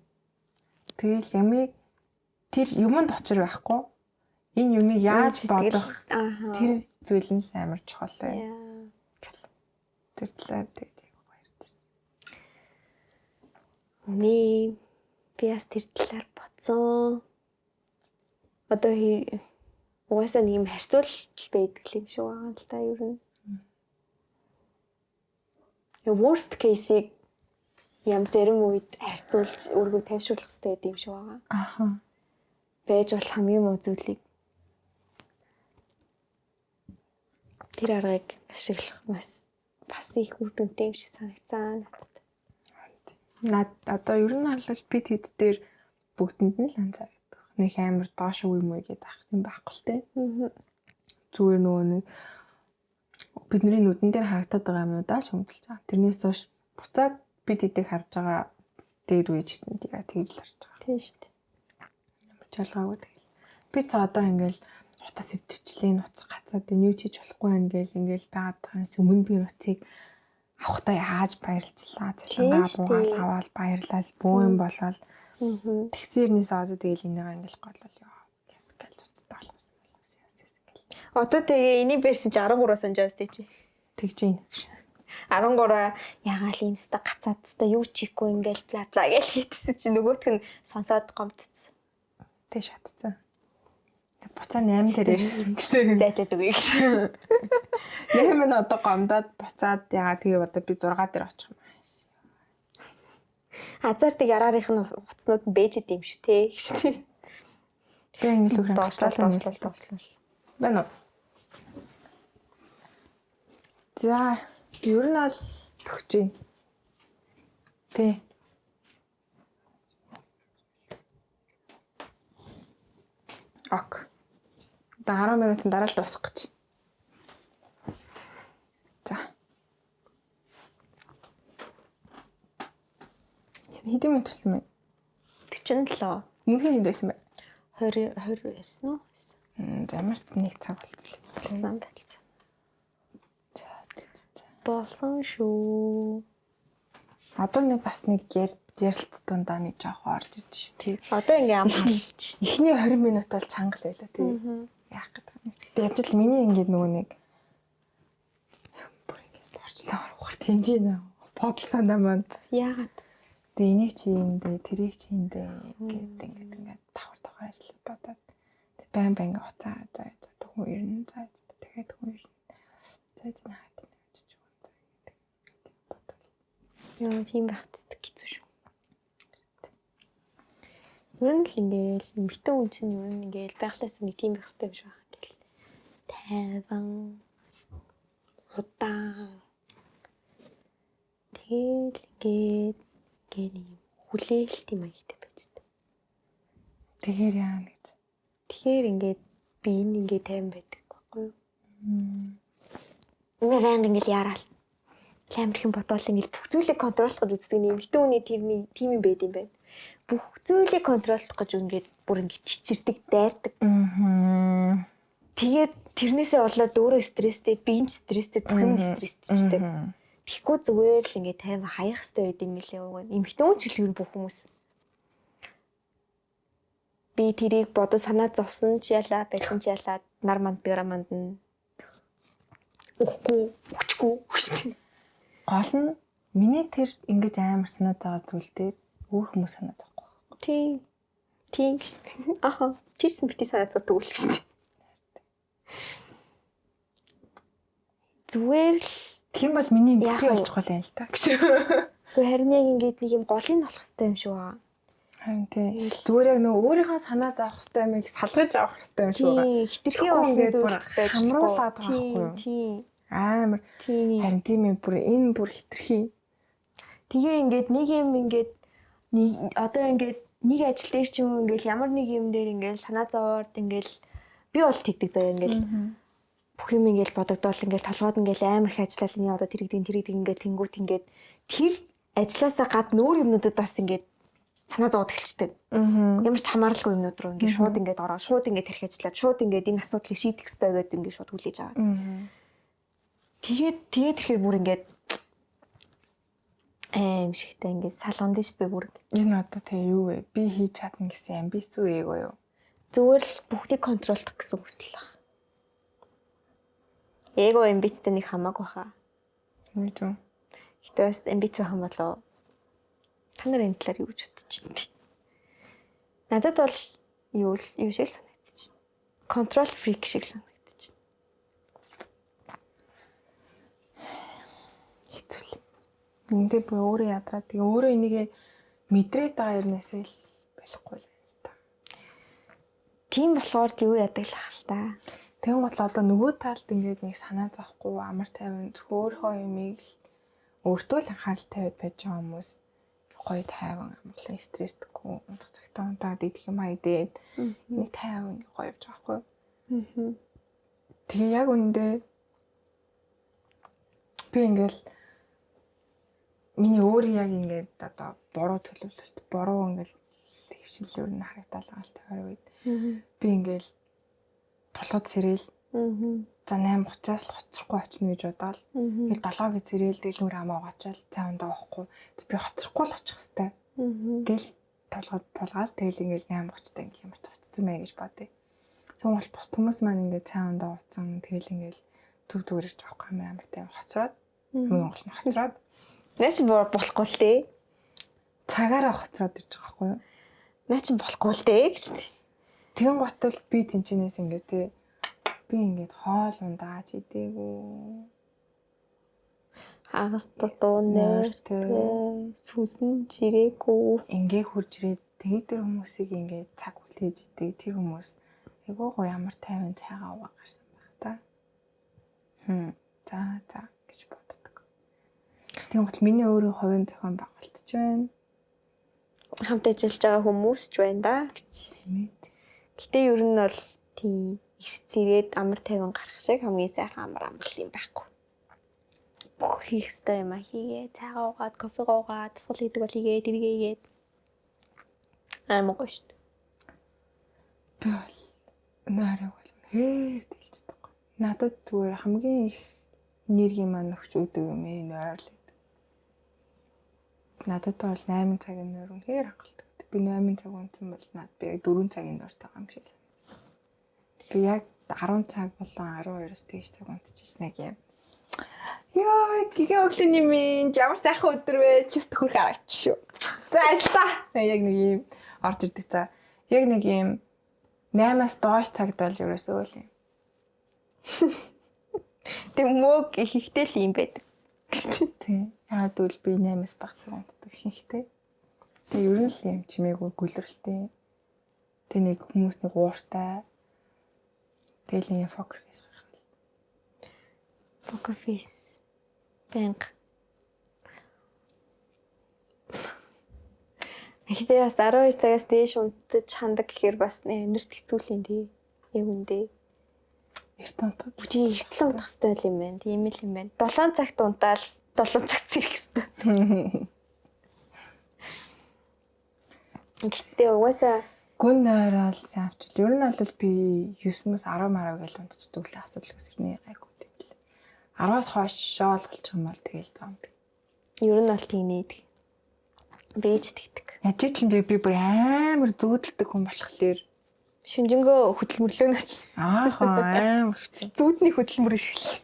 Тэгэл ямиг тэр юмд очир байхгүй. Энэ юмыг яаж бодох тэр зүйл нь амар чухал байна. Тэр талаар тэгж баярлалаа. Үний би бас тэр талаар бодсон. Одоо угаасаа нэг юм харьцуулт байдаг юм шиг байгаа л та ер нь. Worst case-ийг ям зарим үед харьцуулж өөрийгөө тайвшруулах хэрэгтэй юм шиг байгаа. Аха. Байж бол хамгийн муу зүйлийг тэр аргыг ашиглах бас их үр дүнтэй юм шиг санагцсан надад. Одоо ер нь бол би тэд дээр бүгдэнд нь л анзаардаг. Нэг амар доош үе юм гээд ах юм байхгүй л те. Зүгээр нөгөө нэг бидний нүдэн дээр харагдаад байгаа юмудаа л хөндлөж байгаа. Тэрнээс хойш буцаад би тэдийг харж байгаа дээр үеч гэсэн тийм л харж байгаа. Тийм шүү дээ. Ямар ч ялгаагүй тэгэл. Би ч одоо ингээл утас өвдөрчлээ нуц гацаад энэ юу ч хийж болохгүй байна гэл ингээл байгаад таанаас өмнө би нуцыг авахтаа яаж баярлжлаа. Цалингаа буугаал аваад баярлал бөөм болол тэгсэрнээс одоо тэгэл энийг ингээл голол ёо гэл уцтай болохсон гэл. Одоо тэгээ энийг барьсан чи 13 санжаас тий чи. Тэгж ийн гэж. 13 ягаал инста гацаадтай юу чихгүй ингээл платла гэж хийдсэн чи нөгөөх нь сонсоод гомдсон. Тэ шатцсан. Буцаа 8 дээр ирсэн гэсэн. Зайлаад үгүй гэсэн. 8 нь одоо гомдоод буцаад ягаа тэгээ одоо би 6 дээр очих юм байна. Азартыг яраарийнх нь уцнууд нь бэжэд юм шүү те гэж. Би ингээл үхрэн доослол. Байна уу? За, ер нь аль төгч юм. Тэ. Ок. 10 минутын дараа л дуусах гэж. За. Хэдэн минут болсон бэ? 47. Мөнхийн хэд байсан бэ? 20 байсан уу? Замарт нэг цаг болчихлоо. Болсон байсан. Болсон шүү. Одоо нэг бас нэг ярилт дундаа нэг жоохон орж ирж шүү тий. Одоо ингээм амхалж. Эхний 20 минут бол чанга л байлаа тий. Яах гэдэг юм. Тэгээд ажил миний ингээд нөгөө нэг бүр ингээд орчлоо ухаар тэнжинэ. Бодол санаа маань. Яагаад? Тэгээ энийг чи юмдээ, тэрийг чи юмдээ ингээд давхар ажиллаж бодоод байн байн уцаа заа хүн ирнэ заа тэгээд хүн ирнэ. За тийм хаад юм чиж байгаа гэдэг бодвол. Яа тийм байцдаг хэцүү шүү. Ер нь л ингээл эмэгтэй хүн чинь ер нь ингээл байглаас нэг тийм байх хэрэгтэй юм шиг байна. Ингээл тайван удаан тэгэл ингээд гэнэ хүлээлт юм аягтай байж та. Тэгэхээр яана гэж. Тэгэхээр ингээд би энэ ингээд тайван байдаг байхгүй юу? Ингээд ингээл яарал. Амар их бодвол ингээд бүх зүйлийг контроллох гэж үздэг нэг эмэгтэй хүний тэрний тим юм байд юм байна. Бүх зүйлийг контроллох гэж ингээд бүр ингээд чичирдэг, дайрдаг. Тэгээд тэрнээсээ болоод өөрөө стресстэй, би энэ стресстэй, бүх юм стресстэй ч тийм. Тэгэхгүй зүгээр л ингээд тайван хаях хэрэгтэй байд юм лээ уг нь. Эмэгтэй хүн ч хэлгүй бүх хүмүүс. Би тэрийг бодож санаа зовсон ч ялаа, байсан ч ялаа, нар манд нь өгөхгүй. Гол нь миний тэр ингэж амар санаа зовоод зүйл дээр өөр хүмүүс санаа зовхгүй. Тийм. Аха, чирсэн бити санаа зовдог үл гэж. Зүгээр л тийм бол миний бити болчих бол юм л та гэж. Гэхдээ харин яг ингэж нэг юм голын болох хэрэгтэй юм шиг байна. Харин тий. Зүгээр яг нөгөө өөрийнхөө санаа зовох хэрэгтэй юмыг салгаж авах хэрэгтэй юм шиг байна. Хитрхи олон зүйл байж хамруулаад байгаа байхгүй юу? Тийм. Амар. Харин тийм ээ бүр энэ бүр хитрхи. Тэгээ ингээд нэг юм ингээд одоо ингээд нэг ажил дээр ч юм уу ингээд ямар нэг юм дээр ингээд санаа зовоод ингээд би бол тэгдэг заяа ингээд бүх юм ингээд бодогдоол ингээд толгойд ингээд амар их ажиллаад энэ одоо тэр ингээд тэнгуут ингээд тэр ажилласаа гадна өөр юмнуудад бас ингээд санаа зовоод эхэлчихдэг. Ямар ч хамааралгүй юмнууд руу ингээд шууд ингээд ороо шууд ингээд тарих ажиллаад шууд ингээд энэ асуудлыг шийдэх хэрэгтэй гэдэг ингээд шууд хүлээж аваа. Тэгээд тэрхээр бүр ингээд аим шигтэй ингээд салганд шүү дээ бүр. Энэ одоо тэгээ юу вэ? Би хийж чадна гэсэн амбиц үү эго юу? Зүгээр л бүгдийг контролдох гэсэн хүсэл баг. Эго амбицтай нэг хамаагүй хаа. Юу ч юм. Гэтэ бас амбиц байх юм болоо. Та нар энэ талаар юу гэж бодож байна? Надад бол юу шиг санагдчих. Control freak шиг санагдчих. Хэцүү. Эндээ бүр өөрөө ядраа. Тэгээ өөрөө энийгээ мэдрээд байгаа юмнасаа л болохгүй л байна та. Тийм болохоор юу яадаг л хаа та. Тэгэн гол одоо нөгөө талд ингээд нэг санаа зовхгүй амар тайван зөвхөөрхөө юмыг л өөртөө л анхаарал тавиад байж байгаа хүмүүс гоё тайван амгалан стресстэйгүй унтах цагтаа унтаад идэх юм айдээд нэг тайван гоё явж байгаа хгүй. Тэгээ яг үүндээ би ингээл миний өөр яг ингээд одоо буруу төлөвлөлт буруу ингээл хөвшиллөөр нь харагдал байгаа л тойр үед би ингээл тулгад сэрэл. За 8:30-аас л хоцрохгүй очно гэж бодоод. Тэгэл 7-г сэрэл тэгэл нүр хамаа угаачаал цай ундаа уухгүй. Би хоцрохгүй л очих хэвээр. Гэл тулгад тулгаал тэгэл ингээл 8:30-та ингээл юм очсон мэй гэж бодъё. Тэгвэл бол бус хүмүүс маань ингээд цай ундаа ууцсан тэгэл ингээл зүг зүгээр ирж байгаа амар тайм хоцроод. Хамгийн гол нь хоцроод. Наа чи болохгүй л дээ. Цагаараа хоцроод ирж байгаа байхгүй юу? Наа чи болохгүй л дээ гэж. Тэгэн готл би тэнчнээс ингээд те би ингээд хоол ундааж идээгүй. Хагас дутуунаар сүнсэн чирээгүй. Ингээ хурж ирээд тэгээд тэр хүмүүсийг ингээд цаг хүлээж идэг тэр хүмүүс айгуу гоё ямар тайван цайгаа уугаа гарсан баг та. За гэж боддог. Тэгэн готл миний өөрийн хувийн зохион байгуулалтч байна. Хамт ажиллаж байгаа хүмүүс ч байна да гэж. Гэтэ ер нь бол тийм эрс ирээд амар тайван гарах шиг хамгийн сайхан амар амрал юм байхгүй. Бүх хийх ёстой юм а хийгээ, цайгаа уугаад, кофегаа уугаад, тасгал хийдэг бол хийгээ, тэргээ хийгээд. Амар гоё шүү дээ. Би бол наарай бол хээр дэлж байгаа. Надад зүгээр хамгийн их энерги маань өгч өгдөг юм нойр л гэдэг. Надад бол 8 цагийн нойр үнэхээр хангалттай. Би 8 цаг унтсан бол над би 4 цагийн нойртой байгаа юм шиг санагдав. Би яг 10 цаг болон 12-оос тэгж цаг унтчихж нэг юм. Яа, гигэ өглөөний минь ямар сайхан өдөр вэ? Чист хөрх аргач шүү. За ажиллаа. Яг нэг юм орж ирдэг за. Яг нэг юм 8-аас доош цагт бол ерөөсөө л юм. Тэг мөг ихтэй л юм байдаг. Тий. Яагаад гэвэл би 8-аас бага цаг унтдаг ихтэй. Тэгээ ер нь л юм чимээгүй гүлрэлтэй. Тэ нэг хүмүүс нэг ууртай. Тэгэл нэг покер фейс гарах. Покер фейс. Бэнг. Ихтэй бас 12 цагаас дээш унтаж хандаг гэхээр бас амьдрт хэцүүлэн тий. Яг үндэ. Эрт унтах. Чи эртэл унтах хэрэгтэй юм байна. Тийм л юм байна. 7 цагт унтаал 7 цагт сэрэх хэрэгтэй. Гэтэ угаасаа Гүн нойрол сайн авчвал ер нь бол би 9-өөс 10 мараа гэж унтчихдаг л асуудал өсөрний гайгүй тэгэл. 10-аас хойшоо л болчих юм бол тэгэл зомби. ер нь бол тийм нээдэг. Бэж тэгдэг. Яжитлэн дээр би бүр амар зүүдэлдэг хүн болохлээр Шүнжэнгөө хөдөлмөрлөө наач. амар хэцүү. Зүүдний хөдөлмөр эрхлэх.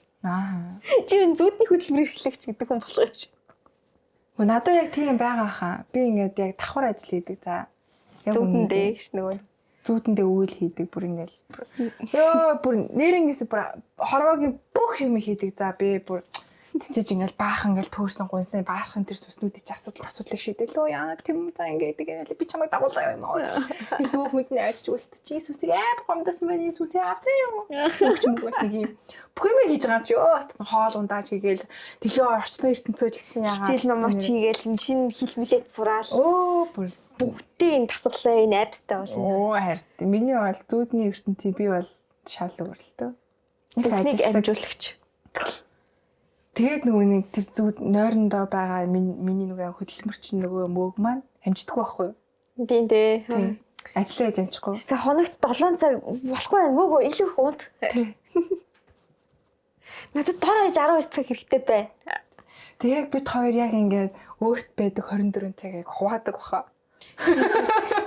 Чи энэ зүүдний хөдөлмөр эрхлэгч гэдэг хүн болох юм шиг. Надад яг тийм байгаа хаа. Би ингээд яг давхар ажил хийдэг за. Зүүдэндээ гэж нөгөө зүүдэндээ үйл хийдэг бүр ингээл. Йоо бүр нэрнгээс бүр хорвоогийн бүх юм хийдэг за би бүр тэнцэж ингээл баахан ингээл төөрсөн гунсан баахан тэр суснуудыг чи асуудлыг шийдэлөө яа тийм за ингээд тэгэл би чамайг дагуулсан юм аа. Эсвэл хүндний айч чигүүлсэн чи сүсийг гомдос мэн сүсийг авцаа юу. Өгч мөгөөс нэг юм. Бүх юм хийж байгаа юм чи ёо хоол ундааж хийгээл дэлхий орчлон ертөнцөө гэсэн яагаад хичээл номоо чигээл шинэ хэл мэлэт сураал. Бүр бүгдийн тасгалаа энэ апстай болно. Оо харт. Миний бол зүүдний ертөнцийн би бол шал өөрлөлтөө. Нэг амжуулагч. Тэгээд нөгөө нэг тэр зүүд нойрондоо байгаа миний нөгөө хөдөлмөрч нөгөө мөөг маань амждаггүй байхгүй юу? Тийм дээ. Ажиллаа хийж амжихгүй. Тэ хоногт 7 цаг болохгүй байх мөөгөө илүү их унт. Надад дор хаяж 12 цаг хэрэгтэй бай. Тэгээд бид хоёр яг ингээд өөрт байдаг 24 цагийг хуваадаг баха.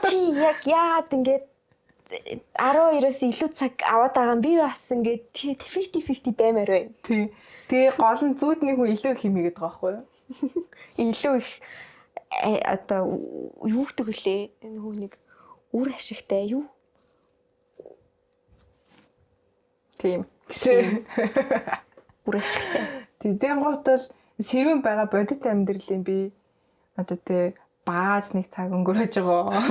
Чи яг яагаад ингээд 12-оос илүү цаг аваад байгаа юм би бас ингээд 50-50 баймаар байна. Тий. Тэгээ гол нь зүүдний хүн илүү их химээгээд байгаа байхгүй юу? Илүү их одоо юу гэдэг лээ нөгөө нэг үр ашигтай юу? Тийм. Үр ашигтай. Тийм гот бол сэрүүн байгаа бодит амьдралын би одоо тэ бааж нэг цаг өнгөрөөж байгаа.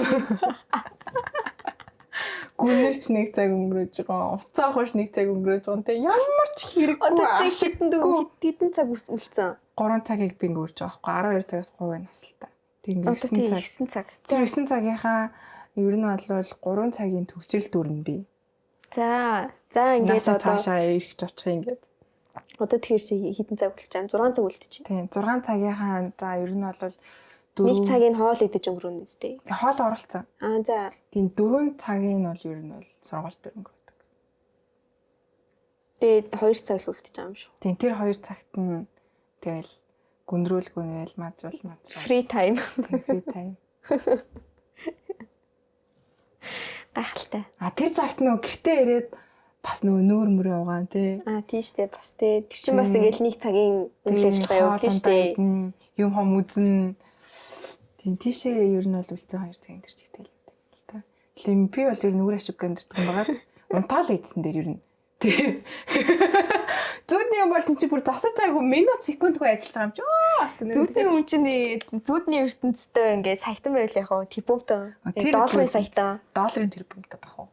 Гүнэрч нэг цаг өнгөрөөж байгаа. Уцаа хоош нэг цаг өнгөрөөж байгаа. Тэ ямар ч хэрэггүй хэдэн цаг үлдсэн? 3 цагийг би өнгөрөөж байгаа байхгүй 12 цагаас 3 насалтай. Тэг ингээд 9 цаг. Тэр 9 цагийнхаа ер нь бол 3 цагийн төгсрөл дүрнэ би. За ингээд одоо цаашаа эргэж очих ингээд. Одоо тэгэхээр чи хэдэн цаг үлдэж байгаа? 6 цаг үлдчихэ. Тийм 6 цагийнхаа за ер нь бол 1 цагийн хоол идэж өнгөрөөнө үстэй. Хоол оролцсон. За. Тийм 4 цагийн бол ер нь бол сургууль дээр өнгөрөөдөг. Гэтэ 2 цаг л үлдчихэж байгаа юм шүү. Тийм тэр 2 цагт нь тэгэл гүнрээл мазруул. Free time. Free time. Гайхалтай. Тэр цагт нөө гэртээ ирээд бас нөө нүүр мөрөө угаан тий. Тийштэй бас тий. Тэр чинь бас тэгэл нэг цагийн үйл ажиллагаа юу тийштэй. Юм хом үзэн. Тийм тийшээ ер нь бол үлцэн 2 цагийн тэр чигтэй л байдаг л та. Тэгэхээр би бол ер нь нүүр ашиг гэмдэрдэг юм байгаа. Унтаал ийдсэн дээр ер нь. Тий. Зүудний юм бол тийч бүр завсар цаг минут секундгүй ажиллаж байгаа юм чи. Зүудний юм чинь зүудний ертөнцтэй ингээд саятан байл яг хоо тэрбумтай. Долларын саятан. Долларын тэрбумтай бах уу.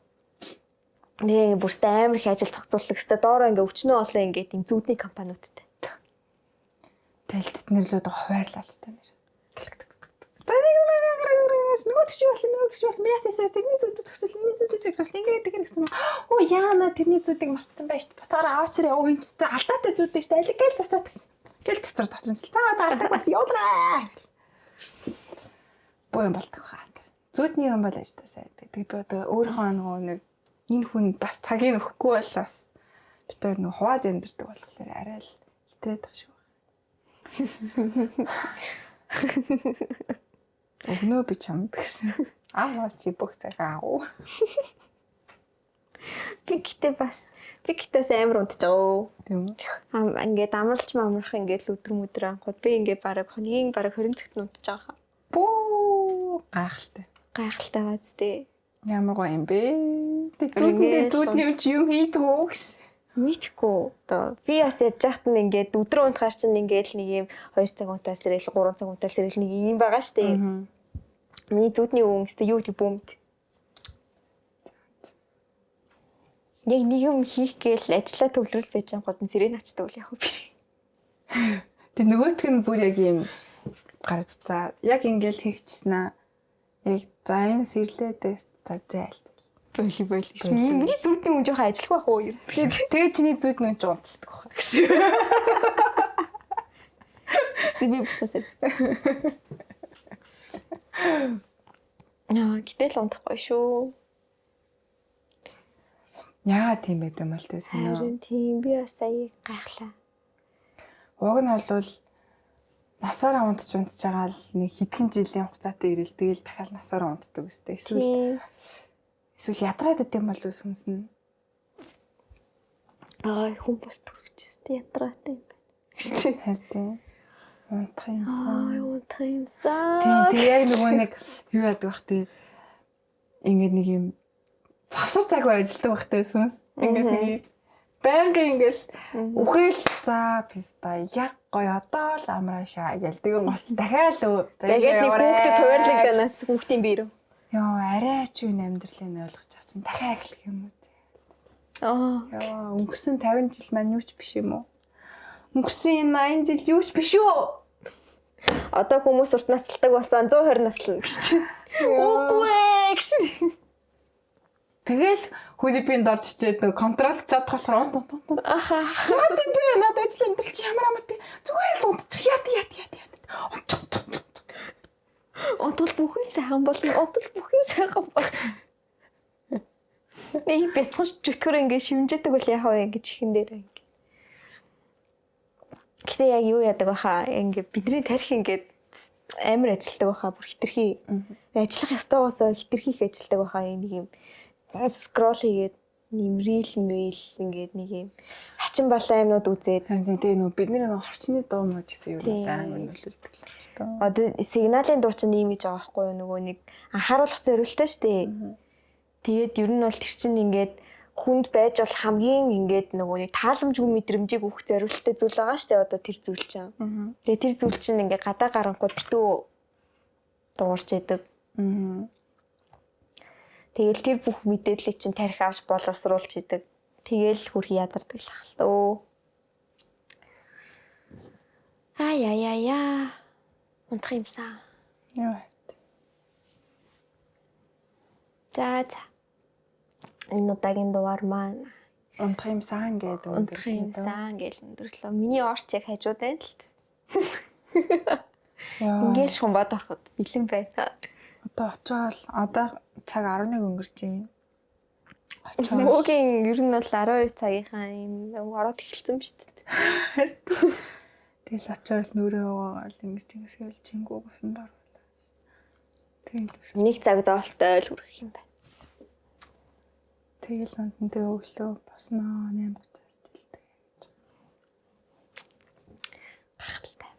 Нэг бүрстэ амар их ажил зохицуулдаг. Хэвээ доороо ингээ өчнөө олон ингээ тийм зүудний компаниудтай. Тэгэл тэднэр л одоо хуваарлаа л та нэр. За нөгөө төч болсон ясаа тэрний зүуд зогсол ингээд тэгэр гэсэн. Оо яана тэрний зүудийг мартсан байж ш. Буцаараа аваачраа оо энэ ч алдаатай зүудтэй ш. Алиг гэл засаад. Гэл тасраа татсан. За даадаг бас явдраа. Боо юм болдог хаа. Зүудний юм бол ажтаа сайдаг. Тэг би одоо өөрийнхөө нөгөө нэг энэ хүн бас цагийг өгөхгүй болоос битээр нөгөө хувааж амьдэрдэг болохоор арай л хитрээд байгаа шүү. Өгнөө би чамд гэсэн. Чи бүх цагаа аав. Би гэтээс амар унтж байгаа. Тийм үү? Ингээд амралч амрах ингээд өдөр мөдөр анхууд би ингээд бараг хоногийн бараг 20 цагт унтж байгаа. Бөө гайхалтай. Гайхалтай байц тээ. Ямар гоё юм бэ? Зүудний юм хийдэг үү гэсэн. Мэдхгүй. Одоо би бас яж хахад нь ингээд өдрөө унтахаар чинь ингээд нэг юм 2 цаг унтаас ирэл 3 цаг унтаас ирэл нэг юм байгаа штэ. Миний зүудний өвөн гэстэй юу гэдэг бөөмд. Яг нэг юм хийх гээл ажиллаа төвлөрөл байж байгаа гол нь сэрэг начдаг үл яг би. Тэг нөгөөх нь бүр яг юм гар утсаа яг ингээл хийчихсэн аа. Яг за энэ сэрлээ дээр за зайл. Боли. Миний зүудний хүн жоохон ажиллах байх уу юу? Тэгээ чиний зүуд нүн ч унтчихдаг байх гэсэн. Би бутасаа. Гэтэл унтахгүй шүү. Яагаад тийм байд юм бол тэ сонио. Харин тийм би бас аяг гайхлаа. Уг нь бол насаараа унтж байгаа л нэг хэдхэн жилийн хугацаатай ирэл тэгэл дахиад насаараа унтдаг өстэй. Эсвэл ядраад идэм бол сүнс нь. Хүн бос төрчихстэй ядраатай юм байна. Харин унтах юмсан. Тийм яг нөгөө нэг юу яадаг бах тий. Ингээд нэг юм завсар цаг ажилладаг бах тий сүнс. Ингээд нэг байнгын ингээл үхэл за писта яг гоё одоо л амраашаа гээл тэгэн гол дахиад л яг нэг хүүхдэд туурлагданаас хүүхдийн бие рүү. Йоо арай ч юу амьдралыг ойлгож авсан дахиад эхлэх юм уу. Яа өнгөрсөн 50 жил маань юу ч биш юм уу? Өнгөрсөн 80 жил юу ч биш үү? Одоо хүмүүс урт наслдаг болсон 120 наслна гэж тийм. Үгүй гэж. Тэгэл Филиппинд орж ичээд нэг контролд чадах болохоор унт. Аха. Яа би надад ажил амжилт чи ямар амт зүгээр л унтчих. Яа. Унтвал бүхэн сайхан болно. Нэг бяцхан чөтгөр ингэ шимжээдэг бол яах вэ гэж ихэн дээр ингэ. Гэтэ яг юу яадаг баха ингэ бидний тарих ингэ амар ажилтдаг баха бүр хитрхи. Ажиллах ёстойгоосоо хитрхих ажилтдаг баха нэг юм скрол хийгээд нэмрэл ингээд нэг юм хачин балаа юмнууд үзээд тэгээ нөө бидний нөө хорчны дуу мөн гэсэн юм амар нөлөөлдөг л байна шүү. Одоо сигналын дуу чинь ийм гэж байгаа байхгүй юу нөгөө нэг анхааруулах зориултаа штэ. Тэгээд ер нь бол тэр чинь ингээд хүнд байж бол хамгийн ингээд нөгөө нэг тааламжгүй мэдрэмжийг өгөх зориулттай зүйл байгаа штэ одоо тэр зүйл чинь. Тэгээд тэр зүйл чинь ингээд гадаа гарангууд битүү дуурч идэг. Тэгэл тэр бүх мэдээллийг чинь тарих авч боловсруулж идэг. Тэгэл хөрхи ядардаг л ахалтөө. Яа. Унтах юмсан. Яа. За. Энэ удаагийн дугаар маань унтах юмсан гэдэг өндөрлөө. Миний орч яг хажууд байна л. Ингээл шумбад ороход бэлэн байна. Одоо очоод одоо цаг 11 өнгөрч байна. Мөгийн ер нь бол 12 цагийнхаа юм ороод эхэлсэн юм шүү дээ. Тэгэл очоод нүрээ угаал ингэж хэлж чингүү гусан дор. Тэгэл Нэг цаг зоолтой л хүрэх юм байна. тэгэл унтантай өглөө босноо 8:30 жилтэй. Гахалтай.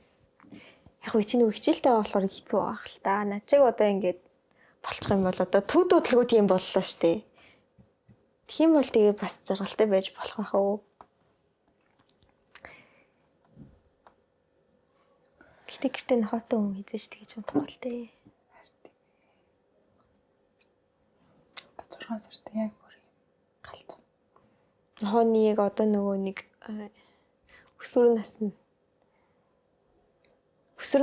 Яг үе чинь хичээлтэй болохоор хэцүү байх л та. Над чиг одоо ингэж болчих юм бол одоо төв дуудлага тийм боллоо штэ. Тийм бол тэгээ бас жаргалтай байж болох байх уу. Гэтэ нохотой хүн хийжэж тэгэж унтах бол тээ. 6 сард яг бүр юм галзуу. Нохоныг одоо нөгөө нэг өсвөр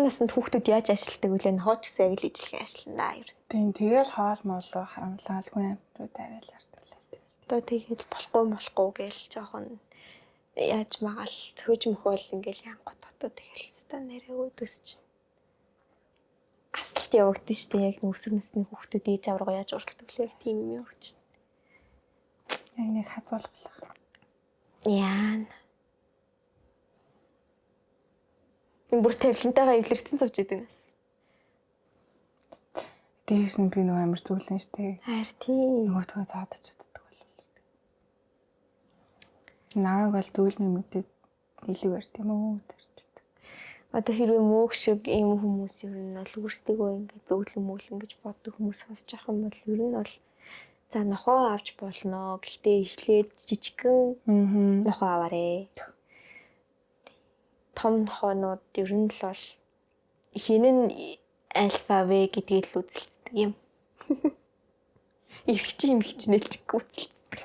наснд хүүхдүүд яаж ажилтдаг вэ? Нохоо ч гэсэн яг л ижлэхэн ажиллана ер нь. Тийм тэгэл хоол молоо харамлалгүй амтрууд арай л артуулаад тийм. Одоо тэгээд болохгүй гээл жоохон яаж магаал цөөж мөхөөл ингээл янгот одоо тэгэл хэвээр нэрээ өөдөөс чинь. Асалт явагдсан шүү дээ. Яг өсвөр насны хүүхдүүд ээж авраа яаж уралдаг лээ. Тийм юм явагдаж байна. Яг нэг хазуулгалах. Яан. Энэ бүр тавилантайгаа илэрсэн сууж идэг нас. Дээрс нь би нөгөө амар зүйлэн штэ. Хайр тийм. Нөгөөдгөө цаадаж чаддаг болов. Нааг бол зүйлний мэдээд илүү барь тийм үү? Одоо хэрвээ мөөх шиг ийм хүмүүс ер нь бол өөрсдөө ингээд зөвлөн мөглөн гэж боддог хүмүүс сонсож байгаа юм бол ер нь бол за нохоо авч болно. Гэхдээ эхлээд жижигхэн нохоо аваарэ. Том нохоонууд ер нь л бол хин нь альфа В гэдгийг л үзэлцдэг юм. Ирэх юм хичнээл чиг үзэлцдэг.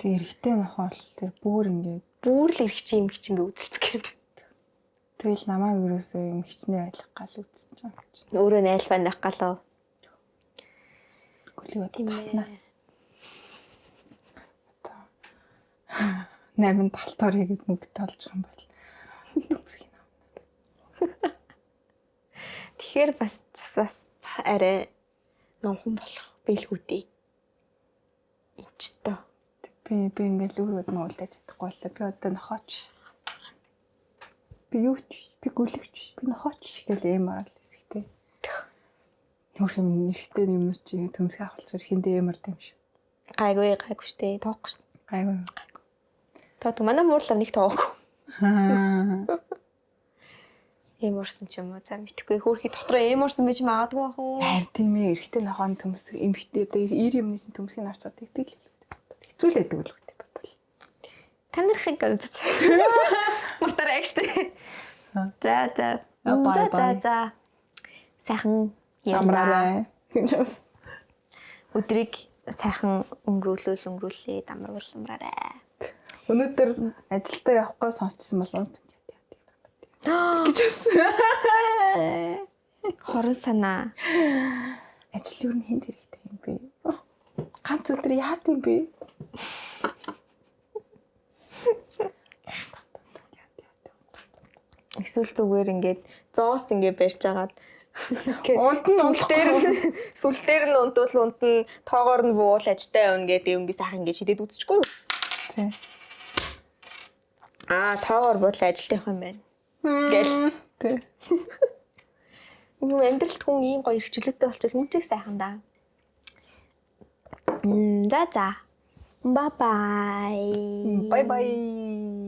Тэг эрэгтэй нохоо бол бүр ингээд Бүр л ирэх юм хичнээн үзэлцдэг. тэгэл намайг ерөөсөө юм хичнээн айлах гал үзсэн ч юм. Өөрөө нь альфа нах галуу. Гүлээ таснаа. Одоо 8 талтор хийгээд мөнгө толж юм бол төгсгий наа. Тэгэхээр бас арай номхон болох бэлгүүдээ. Эцтэй. Би ингээл өөрөд муулаад чадахгүй л би одоо нохооч. Би юу ч би гүлэгч би нохооч гэл эм орол хэсэгтэй. Нөх юм нэрхтэй юм чи төмсгөө авахлаар хиндээ эм орд юм шиг. Гайгүй штэ тоохгүй штэ. Гайгүй. Тоо манай муурлаа нэг тоохгүй. Эм орсон ч юм уу за мэдхгүй хөөрхий дотроо эм орсон байж магадгүй бах уу. Хайр тийм ээ эрэгтэй нохоон төмсг эмхтэй одоо 90 юмнээс төмсгийг авчаад тэгдэг л хэцүүлээдэг л үү бодвол. Та нарыг үзэж. Мартаарай штэ. За. За. Сайхан Амраарай. Өдрийг сайхан өнгөрүүлээ амраарай. Өнөөдөр ажилдаа явахгүй сонсчихсан бол уу гэж хэлсэн. Хорон санаа. Ажил юу н хинт хэрэгтэй юм бэ? Ганц өдөр яат юм бэ? Эсвэл зүгээр ингээд зоос ингээд барьж агаад сүл дээр нь унтвал унтна тоогоор нь буул ажтай явна гэдэг өнгө сайхан ингээд шидэд үзчихгүй юу? Тий. Тоогоор буул ажилт явах юм байна. Гэл. Тий. Юу амьдралд хүн ийм гоё ирчүүлэлтэй болчихвол мөчийг сайхан да. За. Bye bye. Bye bye.